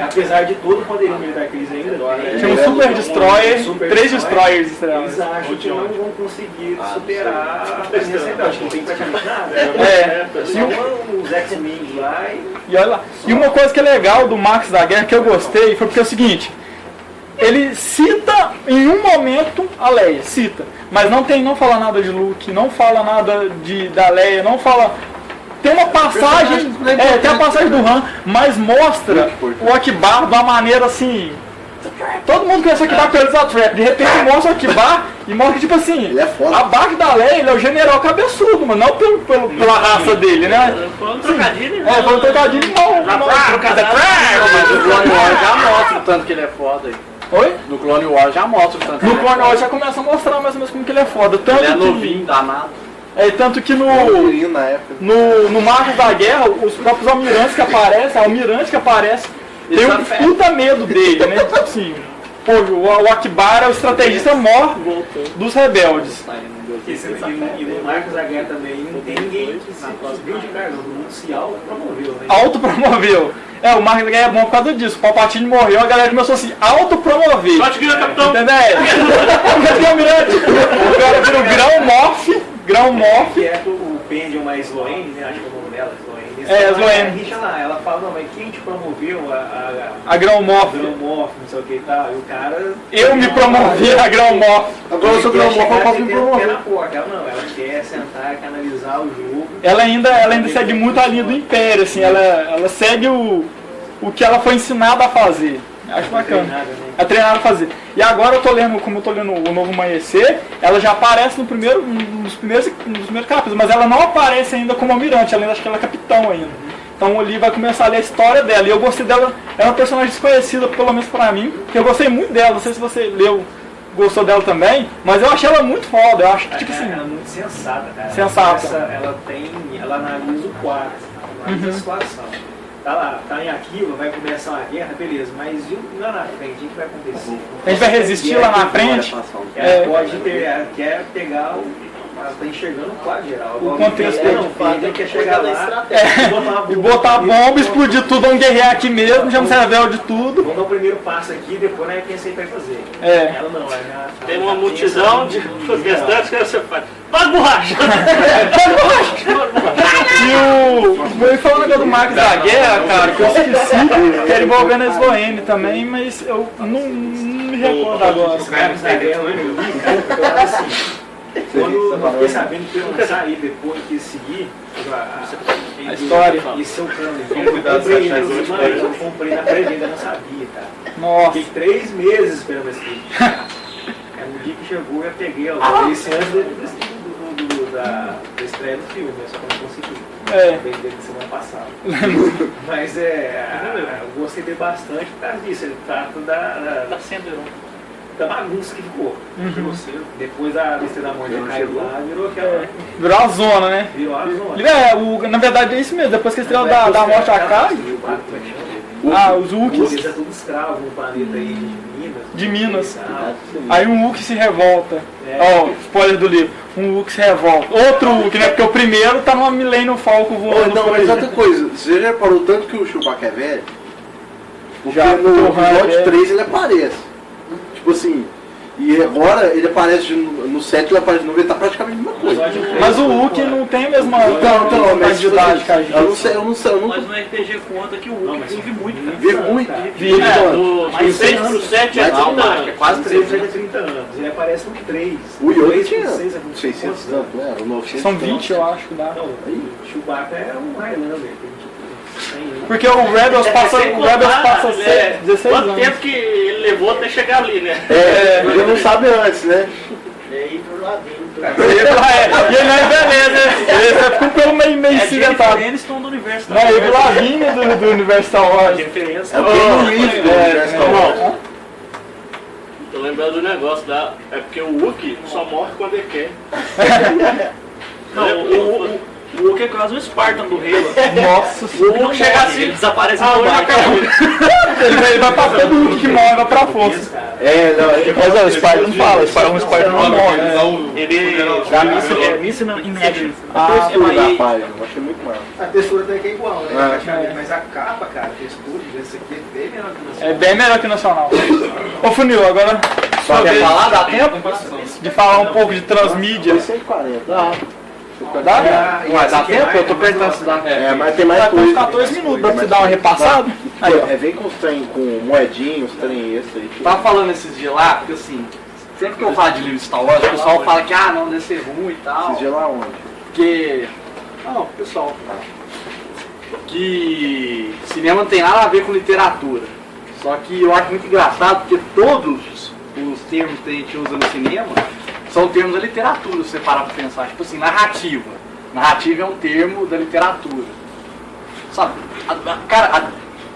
Apesar de todo o poderio militar que eles ainda têm. Tinha um Super Destroyer, 3 Destroyers estrelas. Eles acham que não vão conseguir superar a presença rebelde, que não tem praticamente nada. São os X-Wings lá e olha lá. E uma coisa que é legal do Marcos da Guerra, que eu gostei, foi porque é o seguinte, ele cita em um momento a Leia, cita, mas não fala nada de Luke, não fala nada da Leia, não fala... Tem uma passagem, tem a passagem do Han, mas mostra o Akbar de uma maneira assim... Todo mundo conhece o Akbar pelo Trap, de repente mostra o Akbar e mostra que, tipo assim, abaixo da Leia ele é o general cabeçudo, mas não pela raça dele, né? Foi um trocadilho, né? Foi um trocadilho, não. Mas o Clone Wars já mostra o tanto que ele é foda aí. Oi? No Clone Wars já mostra o tanto que ele é foda. No Clone Wars já começa a mostrar mais ou menos como que ele é foda. Tanto ele é novinho, danado. Tanto que no Marcos da Guerra, os próprios almirantes que aparecem, tem um puta medo dele, né? Tipo assim, o Akbar é o estrategista maior dos rebeldes. E no Marcos da Guerra também não tem ninguém que se viu de cargo, todo mundo se autopromoveu, né? Autopromoveu. O Marcos da Guerra é bom por causa disso. O Palpatine morreu, a galera começou a se autopromover. Pode virar capitão! Entendeu? Cadê o almirante? O cara vira o Grão Morph. Que é o Pendium mais Sloane, né? Acho que é o nome dela, Sloane. Sloane. Ela fala, não, mas quem te promoveu a Grão Morph? Grão Morph, não sei o que e tal. E o cara... Eu me promovi a Grão Morph. Agora eu sou Grão Morph, eu posso me promover. Ela quer sentar, quer analisar o jogo. Ela ainda segue muito a linha do Império, assim. Ela segue o que ela foi ensinada a fazer. Acho bacana. É treinada a fazer. E agora como eu tô lendo o Novo Amanhecer, ela já aparece nos primeiros capítulos, mas ela não aparece ainda como almirante, ela ainda acho que ela é capitão ainda. Então ali vai começar a ler a história dela. E eu gostei dela, é uma personagem desconhecida, pelo menos pra mim, que eu gostei muito dela, não sei se você gostou dela também, mas eu achei ela muito foda, eu acho que tipo assim. Ela é muito sensata, cara. Sensata. Ela analisa o quadro, analisa a situação. Tá lá, tá em Akiva, vai começar uma guerra, beleza, mas e lá na frente, o que vai acontecer? A gente vai resistir lá na frente? Quer pegar ela tá enxergando o quadro geral. O contexto não quer chegar lá e botar a bomba, explodir tudo, vamos guerrear aqui mesmo, já não serve de tudo. Vamos dar o primeiro passo aqui, depois nós pensei que vai fazer. Ela não, tem uma multidão de protestantes que você faz. Faz borracha! E falando agora do Marcos da Guerra, cara, que eu esqueci, que era envolvendo a Sloane também, mas eu não me recordo agora. O Marcos da Guerra, eu assim. Quando eu fiquei sabendo que eu ia sair depois que seguir a história e seu câmbio, eu comprei na pré-venda, não sabia, cara. Nossa. Fiquei 3 meses esperando esse vídeo. No dia que chegou eu peguei, esse antes da estreia do filme, só que eu não consegui. Vender na semana passada. Mas eu gostei dele bastante por causa disso, ele trata da bagunça que ficou. Depois a lista da morte caiu lá, virou a zona, né? Virou a zona. Na verdade é isso mesmo, depois que a estrela da morte cai. Os Wookiees. Eles é tudo escravo no planeta aí de Minas. Aí um Wookiee se revolta. Spoiler do livro. Um Wookiee se revolta. Outro Wookiee, né? Porque o primeiro tá numa Millennium Falcon voando. Não, mas outra coisa, você já reparou tanto que o Chewbacca é velho? Porque no episódio 3 ele aparece. Tipo assim, e agora ele aparece no 7, ele aparece no 9, ele tá praticamente a mesma coisa. Mas o Wookiee não tem a mesma de idade que a gente. Eu não sei. Mas no RPG conta que o Wookiee vive muito. Vive muito. Mas 6 pro 7 é 30 anos. É quase 30 anos. Ele aparece no 3. O Yoda tinha 600 anos, né? São 20, eu acho que dá. Não, o Chewbacca é um Highlander. Porque o Rebels passa 16 quanto anos. tempo que ele levou até chegar ali, né? Ele não sabe antes, né? E aí pro ladinho. E ele não envelhece, né? Ele ficou pelo meio acidentado. Eles estão do universo. Não, ele Lavinha do universo Star Wars. Diferença. Tô lembrando do negócio da. É porque o Wookiee só morre quando ele quer. Não, o Wookiee é quase o Spartan do Halo. Nossa, O Wookiee chega assim, ele desaparece no combate. ele vai pra todo mundo que morre, vai pra força. Mas o Spartan não fala, o Spartan não morre. Ele é Missile Imagine. A textura da página, eu achei muito mal. A textura até que é igual, né? Mas a capa, cara, a textura, esse aqui é bem melhor que o nacional. É bem melhor que o nacional. Ô Funil, agora Só quer falar? Dá tempo? de falar um pouco de transmídia. 140. Dá? Dá tempo? Eu tô perguntando se dá. Mas tem mais Tá com coisa. 14 minutos pra você dar uma repassada. Aí, ó. Vem com os trem, com moedinhos, trem esse aí. Tava falando esses dias lá, porque assim, sempre que eu falo de livro de Star Wars, o pessoal fala que não deve ser ruim e tal. Esses dias lá onde? Porque. Não, pessoal. Que cinema não tem nada a ver com literatura. Só que eu acho muito engraçado porque todos os termos que a gente usa no cinema são termos da literatura, se você parar pra pensar. Tipo assim, narrativa. Narrativa é um termo da literatura. Sabe?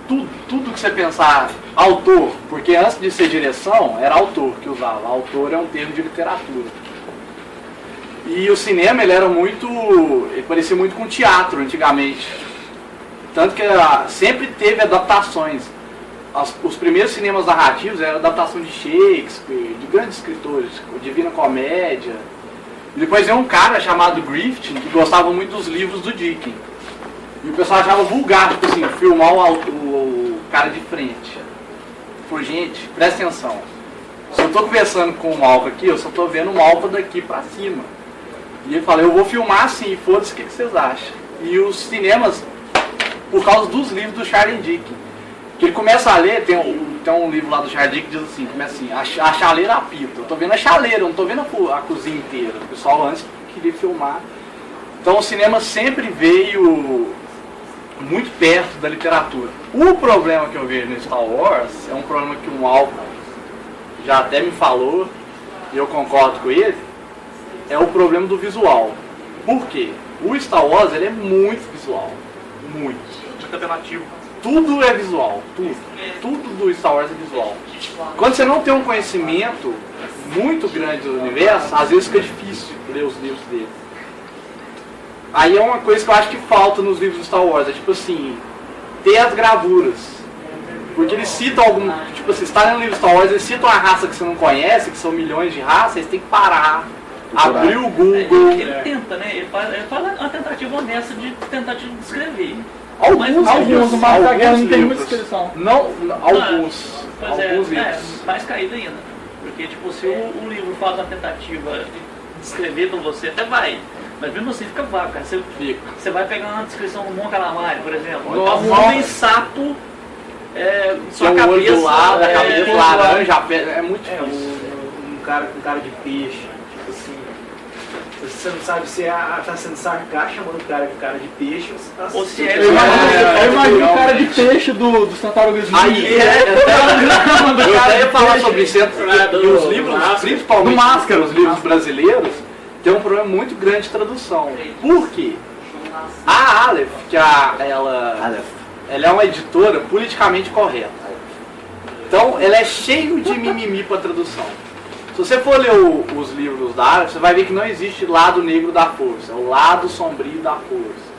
Tudo que você pensar, autor, porque antes de ser direção, era autor que usava. Autor é um termo de literatura. E o cinema, ele parecia muito com teatro antigamente. Tanto que sempre teve adaptações. Os primeiros cinemas narrativos eram adaptação de Shakespeare, de grandes escritores, Divina Comédia. E depois veio um cara chamado Griffith, que gostava muito dos livros do Dickens. E o pessoal achava vulgar, tipo assim, filmar o cara de frente. Falei, gente, presta atenção. Se eu estou conversando com o Malco aqui, eu só estou vendo o Malco daqui pra cima. E ele falou, eu vou filmar assim, foda-se, o que vocês acham? E os cinemas, por causa dos livros do Charles Dickens, que ele começa a ler, tem um livro lá do Charles Dickens que diz assim, começa assim, a chaleira apita. Eu estou vendo a chaleira, eu não estou vendo a cozinha inteira. O pessoal antes queria filmar. Então o cinema sempre veio muito perto da literatura. O problema que eu vejo no Star Wars é um problema que o Malco já até me falou, e eu concordo com ele, é o problema do visual. Por quê? O Star Wars ele é muito visual. Muito. Muito apelativo. Tudo é visual. Tudo do Star Wars é visual. Quando você não tem um conhecimento muito grande do universo, às vezes fica difícil ler os livros dele. Aí é uma coisa que eu acho que falta nos livros do Star Wars, é tipo assim, ter as gravuras. Porque eles citam algum, tipo assim, você está lendo um livro do Star Wars, eles citam uma raça que você não conhece, que são milhões de raças, eles têm que parar, abrir o Google. Ele tenta, né? Ele faz uma tentativa honesta de tentar te descrever. Alguns, o Marco da Guerra não tem muita descrição. Alguns livros. Mais caído ainda. Porque, tipo, se o livro faz uma tentativa de descrever pra você, até vai. Mas mesmo assim fica vago, cara. Você vai pegar uma descrição do Mon Calamari, por exemplo. Então, um homem sapo, sua tem cabeça, do lado, a cabeça laranja, é muito difícil. Um cara com cara de peixe, tipo assim. Você não sabe se tá sendo sarcástico chamando o cara de cara de peixe ou se tá... Eu imagino o cara de peixe do Tartarugas Ninja. Aí eu até ia falar sobre isso. E os livros, principalmente Máscara, os livros brasileiros, tem um problema muito grande de tradução. Por quê? A Aleph, que ela é uma editora politicamente correta. Então, ela é cheio de mimimi para tradução. Se você for ler os livros da Aleph, você vai ver que não existe lado negro da força, é o lado sombrio da força.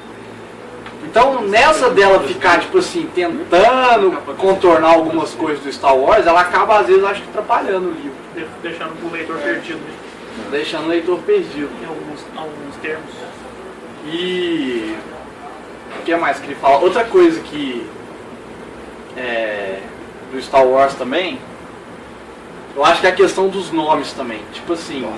Então, nessa dela ficar, tipo assim, tentando contornar algumas coisas do Star Wars, ela acaba, às vezes, acho que atrapalhando o livro. Deixando o leitor perdido. Deixando o leitor perdido. Em alguns termos. E... o que mais que ele fala? Outra coisa que... do Star Wars também... eu acho que é a questão dos nomes também. Tipo assim...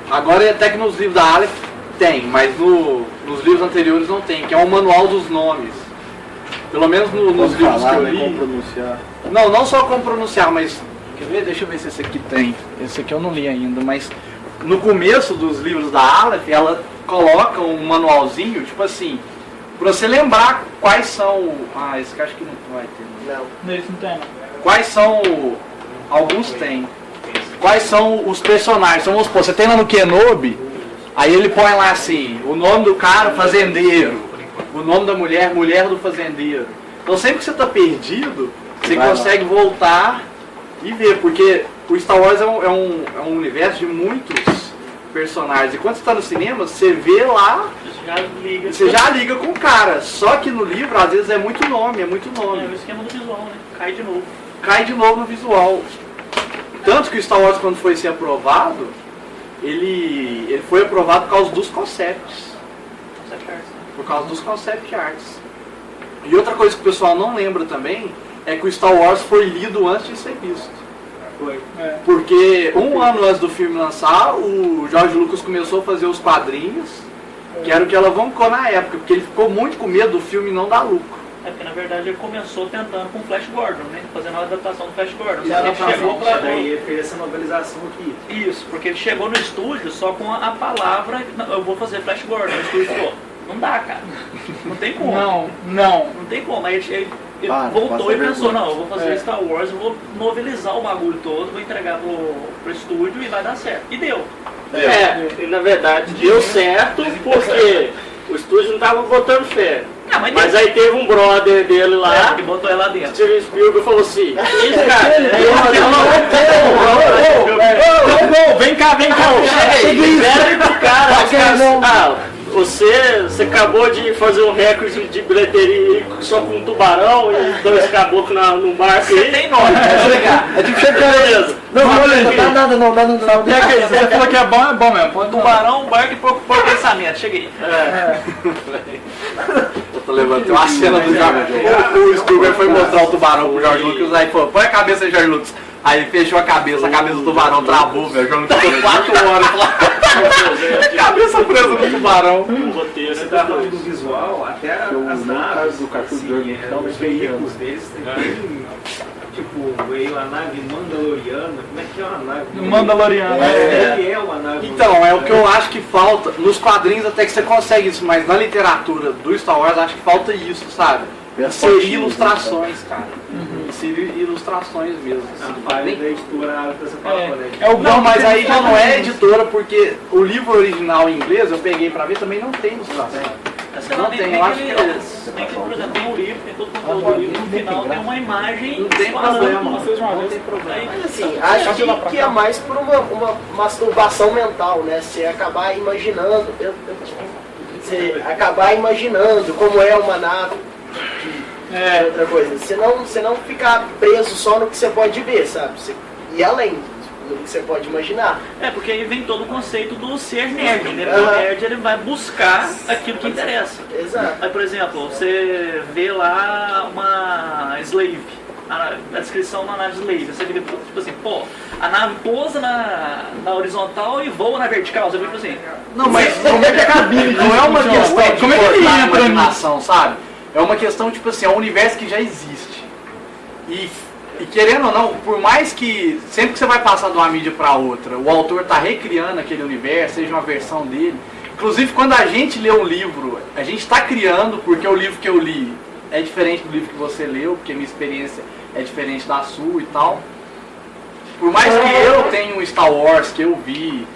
agora até que nos livros da Aleph tem, mas nos livros anteriores não tem, que é um manual dos nomes. Pelo menos nos livros que eu li. Como pronunciar. Não só como pronunciar, mas... quer ver? Deixa eu ver se esse aqui tem. Esse aqui eu não li ainda, mas... no começo dos livros da Aleph, ela coloca um manualzinho, tipo assim... Pra você lembrar quais são... esse que acho que não vai ter. Não. Esse não tem, não. Quais são... Alguns tem. Quais são os personagens? Então, vamos supor, você tem lá no Kenobi, aí ele põe lá assim, o nome do cara, fazendeiro. O nome da mulher, mulher do fazendeiro. Então sempre que você tá perdido, você consegue voltar e ver, porque o Star Wars é um universo de muitos personagens. E quando você tá no cinema, você vê lá, você já liga com o cara. Só que no livro, às vezes, é muito nome. É o esquema do visual, né? Cai de novo no visual. Tanto que o Star Wars, quando foi ser aprovado, ele foi aprovado por causa dos concepts. Por causa dos concept arts. E outra coisa que o pessoal não lembra também é que o Star Wars foi lido antes de ser visto. Foi. Porque um ano antes do filme lançar, o George Lucas começou a fazer os quadrinhos, que era o que alavancou na época, porque ele ficou muito com medo do filme não dar lucro. Porque na verdade ele começou tentando com o Flash Gordon, né? Fazendo uma adaptação do Flash Gordon. Daí ele fez essa novelização aqui. Isso, porque ele chegou no estúdio só com a palavra, eu vou fazer Flash Gordon. O estúdio falou, não dá, cara. Não tem como. Não tem como. Aí ele voltou e pensou, não, eu vou fazer Star Wars, eu vou novelizar o bagulho todo, vou entregar pro estúdio e vai dar certo. E deu. E na verdade deu certo porque o estúdio não tava botando fé. Mas aí teve um brother dele lá, que botou ela dentro. Steven Spielberg falou assim, isso, cara, vem cá. Cheguei pro cara, você acabou de fazer um recorde de bilheteria só com um tubarão e 2 caboclos no barco. Você tem nome, é tipo beleza. Não dá nada. Você falou que é bom mesmo. Tubarão, barco e pouco pensamento. Cheguei. Eu tô levantando uma cena do George. O Spielberg foi mostrar o tubarão pro George Lucas, aí falou, põe a cabeça aí, George Lucas. Aí fechou a cabeça do tubarão travou, velho. O George Lucas ficou 4 horas lá. Cabeça presa no tubarão. O roteiro, você tá falando do visual, até as naves, os veículos deles tem tipo, veio a nave Mandaloriana. Como é que é uma nave? Mandaloriana. Ele é uma nave. Então, é o que eu acho que falta. Nos quadrinhos até que você consegue isso, mas na literatura do Star Wars acho que falta isso, sabe? Seria ilustrações, cara. Seria ilustrações mesmo. A editora essa palavra, né? Não, mas aí já não é editora, porque o livro original em inglês, eu peguei pra ver, também não tem ilustração. Não tem, eu acho que por exemplo, tem um livro, tem todo o conteúdo do livro, no final tem uma imagem. Não tem problema, não tem problema. Mas assim, acho que é mais por uma masturbação mental, né? Você acabar imaginando, como é uma nave. Outra coisa, você não ficar preso só no que você pode ver, sabe? Você ir além do que você pode imaginar. Porque aí vem todo o conceito do ser nerd, né? Porque o nerd ele vai buscar aquilo que interessa. Exato. Aí, por exemplo, você vê lá uma slave, a descrição da nave slave, você vê tipo assim, a nave pousa na horizontal e voa na vertical, você vê tipo assim. Não, mas como é que a cabine não é uma questão de como é que ele entra imaginação, sabe? É uma questão, tipo assim, é um universo que já existe. E querendo ou não, por mais que sempre que você vai passar de uma mídia para outra, o autor tá recriando aquele universo, seja uma versão dele. Inclusive, quando a gente lê um livro, a gente está criando, porque o livro que eu li é diferente do livro que você leu, porque a minha experiência é diferente da sua e tal. Por mais que eu tenha um Star Wars que eu vi,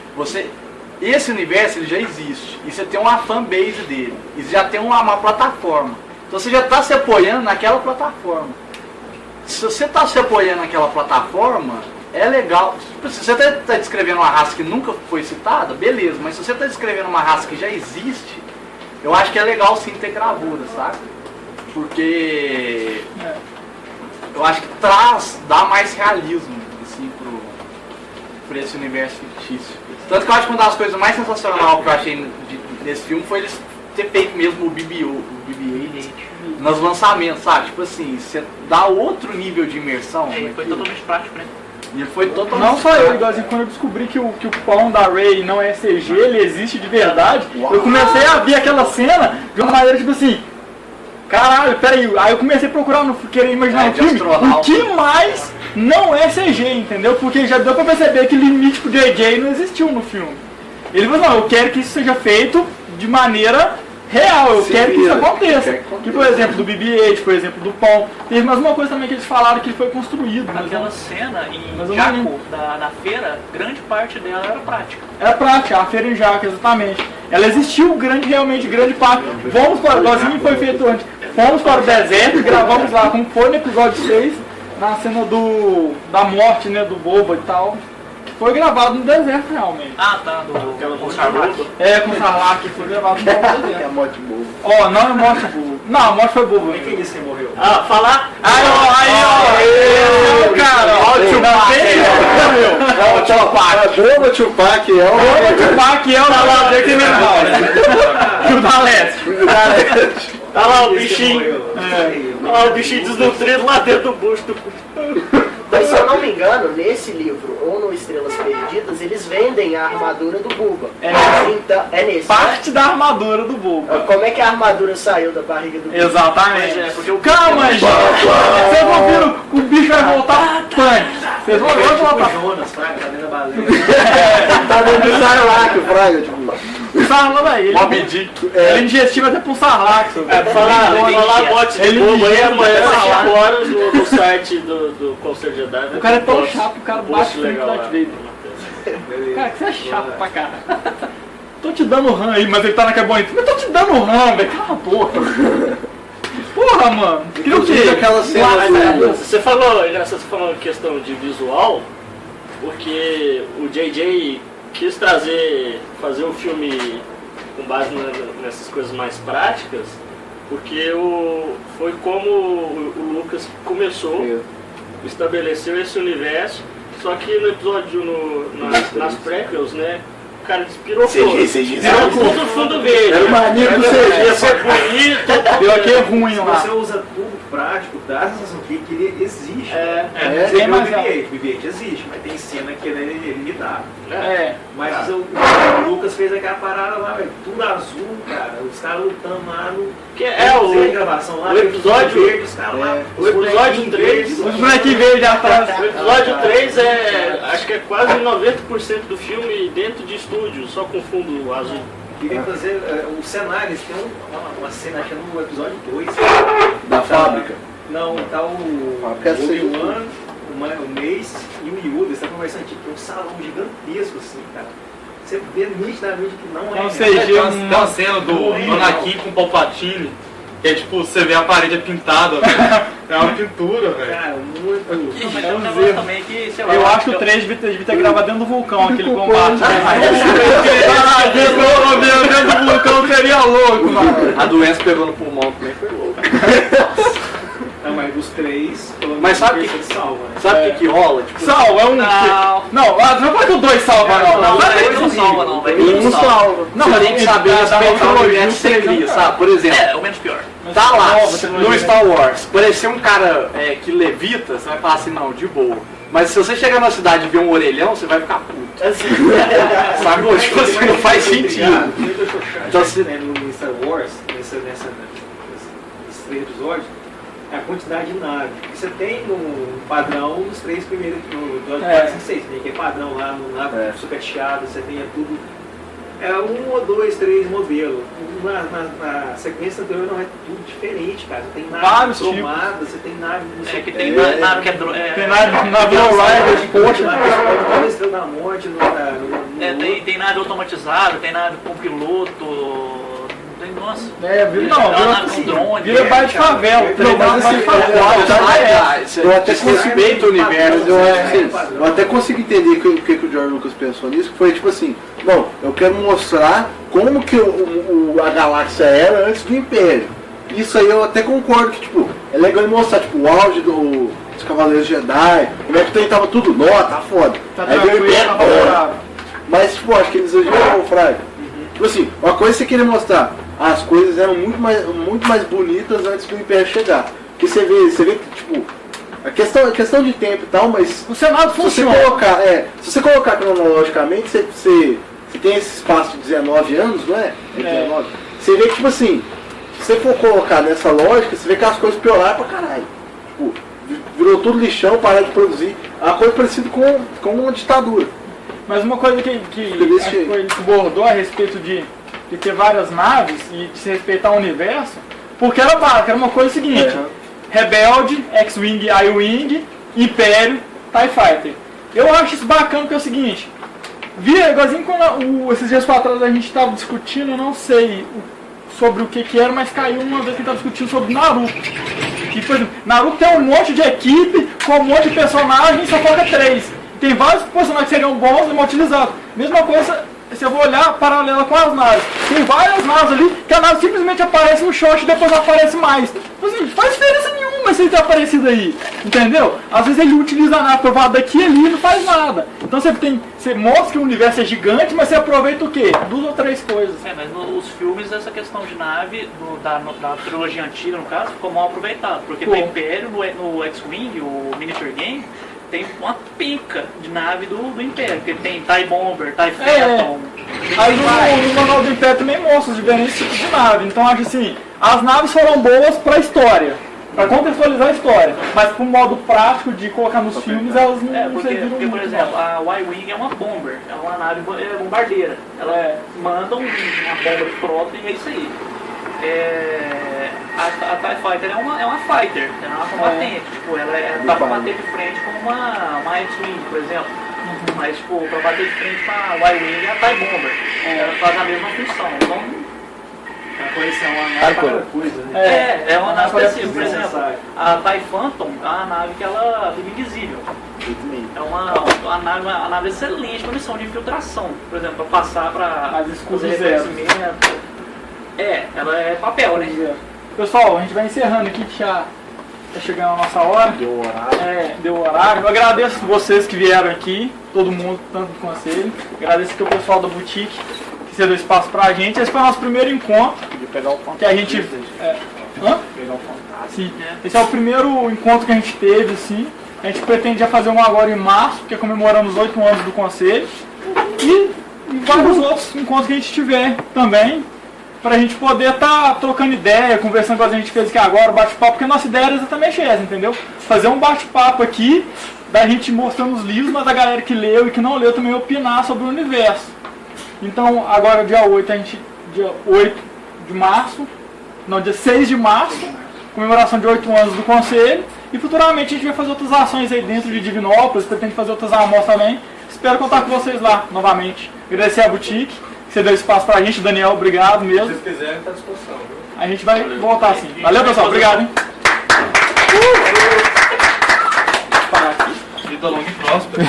esse universo ele já existe. E você tem uma fanbase dele. E você já tem uma plataforma. Então você já está se apoiando naquela plataforma. Se você está se apoiando naquela plataforma, é legal. Se você está descrevendo uma raça que nunca foi citada, beleza. Mas se você está descrevendo uma raça que já existe, eu acho que é legal sim ter gravura, sabe? Porque eu acho que dá mais realismo assim, para esse universo fictício. Tanto que eu acho que uma das coisas mais sensacionais que eu achei nesse filme foi eles ter feito mesmo o BB-8 nos lançamentos, sabe? Tipo assim, você dá outro nível de imersão. Foi totalmente prático, né? E foi totalmente não só eu, igualzinho, quando eu descobri que o pão da Rey não é CG, ele existe de verdade, eu comecei a ver aquela cena de uma maneira tipo assim, caralho, peraí, aí eu comecei a procurar, querer imaginar o que mais não é CG, entendeu? Porque já deu pra perceber que limite pro JJ não existiu no filme. Ele falou, não, eu quero que isso seja feito de maneira real, eu quero que isso aconteça. Que, por exemplo, do BB-8, por exemplo, do Pão. Teve mais uma coisa também que eles falaram que foi construído. Aquela cena em Jaco, da feira, grande parte dela era prática. Era prática, a feira em Jaco, exatamente. Ela existiu realmente grande parte. Vamos para o igualzinho foi feito antes. Fomos para o deserto, gravamos lá como foi no episódio 6, na cena da morte, né, do Boba e tal. Foi gravado no deserto realmente. Ah, tá, com o Sarlacc. Com o Sarlacc, foi gravado no deserto. É a morte boba. Ó, não é morte boba. Não, a morte foi boba. Quem disse que morreu? Falar? Aí, ó, cara, ó, o Tupac morreu. É o Tupac. Boba Tupac é o... Boba Tupac é o da criminal, né? E o da Leste. Tá lá o bichinho. Olha lá o bichinho desnutrido lá dentro do busto. Mas se eu não me engano, nesse livro, ou no Estrelas Perdidas, eles vendem a armadura do Boba. Então, é nesse. Parte da armadura do Boba. Como é que a armadura saiu da barriga do Boba? Exatamente. Calma, gente. Vocês não viram? O bicho vai voltar punk. Vocês vão voltar. Jonas, Fraga, tá dentro da baleia. Tá dentro do Sarlacc, o Fraga, tipo... O Sarlacc, velho. Moby Dick. Ele ingestiva até pro Sarlacc. Falar bote de Boba aí amanhã às 5 horas no site do Conselho Jedi. O cara é tão chato, o cara bate muito na Vader. Cara, que você é chato pra caralho. Tô te dando RAM aí, mas ele tá na Carbonite. Mas tô te dando RAM, velho. Cala a boca. Porra, mano. Queria o quê? Aquela cena Você falou questão de visual, porque o JJ quis fazer o filme com base nessas coisas mais práticas, porque foi como o Lucas começou, estabeleceu esse universo, só que no episódio, nas prequels, né, o cara despirou tudo fundo verde. Era uma amiga do CG. Ia ser bonito. Deu aqui ruim lá. Você usa tudo prático, dá a sensação que ele existe. Tem mais o BB-8 existe, mas tem cena que ele é limitável. Mas o Lucas fez aquela parada lá, velho, tudo azul, cara. Os caras lutando lá no... gravação lá. O episódio 3... Os molequinhos verdes atrás. O episódio 3 acho que é quase 90% do filme dentro de estúdio, só com fundo azul. Queria fazer os cenários, tem uma cena, acho que é no episódio 2. Da fábrica? Não, tá o Obi-Wan, o Mace e o Yoda, eles estão conversando aqui, tem um salão gigantesco assim, cara. Você vê nitidamente que não é. Tem uma cena do Anakin com o Palpatine, que é tipo, você vê a parede pintada, é uma pintura, velho. Cara, muito. Mas é um negócio também que, sei lá... Eu acho que o 3 devia ter gravado dentro do vulcão, aquele combate. Dentro do vulcão seria louco, mano. A doença pegou no pulmão também foi louca. Não, mas dos 3, mas sabe o que salva, né? Sabe o que rola? Tipo, salva, é um... Não pode que o 2 salva, não. Não salva, não. Não salva. Não, mas tem que saber respeitar o universo que você cria, sabe? Por exemplo... É o menos pior. Tá lá, no Star Wars, parecer um cara que levita, você vai falar assim, não, de boa. Mas se você chegar na cidade e ver um orelhão, você vai ficar puto. Sabe? Tipo assim, não faz sentido. Então, no Star Wars, nesses 3 episódios, é a quantidade de naves. Você tem no padrão dos 3 primeiros, no episódio 4, 5, 6, tem aquele padrão lá, no nave sucateado, você tem tudo. É 1 ou 2, 3 modelos. Na sequência anterior não é tudo diferente, cara. Você tem nave cromada, você tem nave... Tem nave que é... Tem nave Lowrider, poxa, na Estrela da Morte, tem nave automatizada, tem nave com piloto... Nossa. Vira bairro de favela. Eu até respeito o universo. Eu até consigo entender o que o George Lucas pensou nisso, que foi tipo assim, não, eu quero mostrar como que a galáxia era antes do Império. Isso aí eu até concordo que, tipo, é legal ele mostrar, tipo, o auge dos Cavaleiros Jedi, como é que tava tudo, tá foda. Aí veio o Império. Mas, tipo, acho que eles exageraram o Fraga. Tipo assim, uma coisa que você queria mostrar, as coisas eram muito mais bonitas antes do Império chegar. Porque você vê que, tipo, a questão de tempo e tal, mas o Senado funciona. Se você colocar cronologicamente, você tem esse espaço de 19 anos, não é? 19. Você vê que, tipo assim, se você for colocar nessa lógica, você vê que as coisas pioraram pra caralho. Tipo, virou tudo lixão, pararam de produzir. É uma coisa parecida com uma ditadura. Mas uma coisa que ele abordou a respeito de de ter várias naves e de se respeitar o universo, porque era básico, era uma coisa seguinte, Rebelde, X-Wing, I-Wing, Império, TIE Fighter. Eu acho isso bacana porque é o seguinte, igualzinho quando esses dias para trás a gente estava discutindo, eu não sei sobre o que era, mas caiu uma vez que a gente estava discutindo sobre Naruto. E, por exemplo, Naruto tem um monte de equipe, com um monte de personagens, só foca 3. Tem vários personagens que seriam bons e mal utilizados. Mesma coisa, se eu vou olhar paralela com as naves. Tem várias naves ali, que a nave simplesmente aparece no shot e depois não aparece mais. Então, assim, faz diferença nenhuma se ele ter aparecido aí. Entendeu? Às vezes ele utiliza a nave pra voar daqui e ali e não faz nada. Então você mostra que o universo é gigante, mas você aproveita o quê? 2 ou 3 coisas. Mas nos filmes essa questão de nave, da trilogia antiga no caso, ficou mal aproveitado. Porque no Império, no X-Wing, o Miniature Game, tem uma pica de nave do Império, porque tem TIE Bomber, TIE Phantom. Aí no manual do Império também mostra os diferentes tipos de nave. Então acho assim, as naves foram boas pra história, pra contextualizar a história, mas pro modo prático de colocar nos filmes elas não serviram muito. Porque, por exemplo, a Y-Wing é uma bomber, é uma nave bombardeira. Ela manda uma bomba de frota e é isso aí. A TIE Fighter é uma fighter, ela é uma combatente, tipo, ela dá pra bater de frente com uma X-Wing, por exemplo. Mas, tipo, pra bater de frente com a Y-Wing é a TIE Bomber. Ela faz a mesma função. Então, é uma nave para coisa, né? É uma nave específica. Por exemplo, a TIE Phantom é uma nave que ela fica invisível. É uma nave excelente para missão de infiltração. Por exemplo, para passar para fazer reconhecimento. Ela é papel, né? Pessoal, a gente vai encerrando aqui, que já tá chegando a nossa hora. Deu horário. Deu horário. Eu agradeço vocês que vieram aqui, todo mundo, tanto do conselho. Agradeço aqui o pessoal da boutique, que cedeu espaço pra gente. Esse foi o nosso primeiro encontro. Que a gente... Sim. Esse é o primeiro encontro que a gente teve, assim. A gente pretende já fazer um agora em março, porque comemoramos os 8 anos do conselho. E vários outros encontros que a gente tiver também, pra gente poder estar trocando ideia, conversando com a gente fez aqui agora, bate-papo, porque a nossa ideia era exatamente essa, entendeu? Fazer um bate-papo aqui, da gente mostrando os livros, mas a galera que leu e que não leu também opinar sobre o universo. Então, agora dia 8, dia 8 de março, não, dia 6 de março, comemoração de 8 anos do Conselho, e futuramente a gente vai fazer outras ações aí dentro de Divinópolis, pretende fazer outras amostras também. Espero contar com vocês lá, novamente. Agradecer a boutique, que você deu espaço pra gente. Daniel, obrigado mesmo. Se vocês quiserem, tá à disposição. Viu? A gente vai voltar assim. Valeu, pessoal. Obrigado, hein? Vida longa e próspera.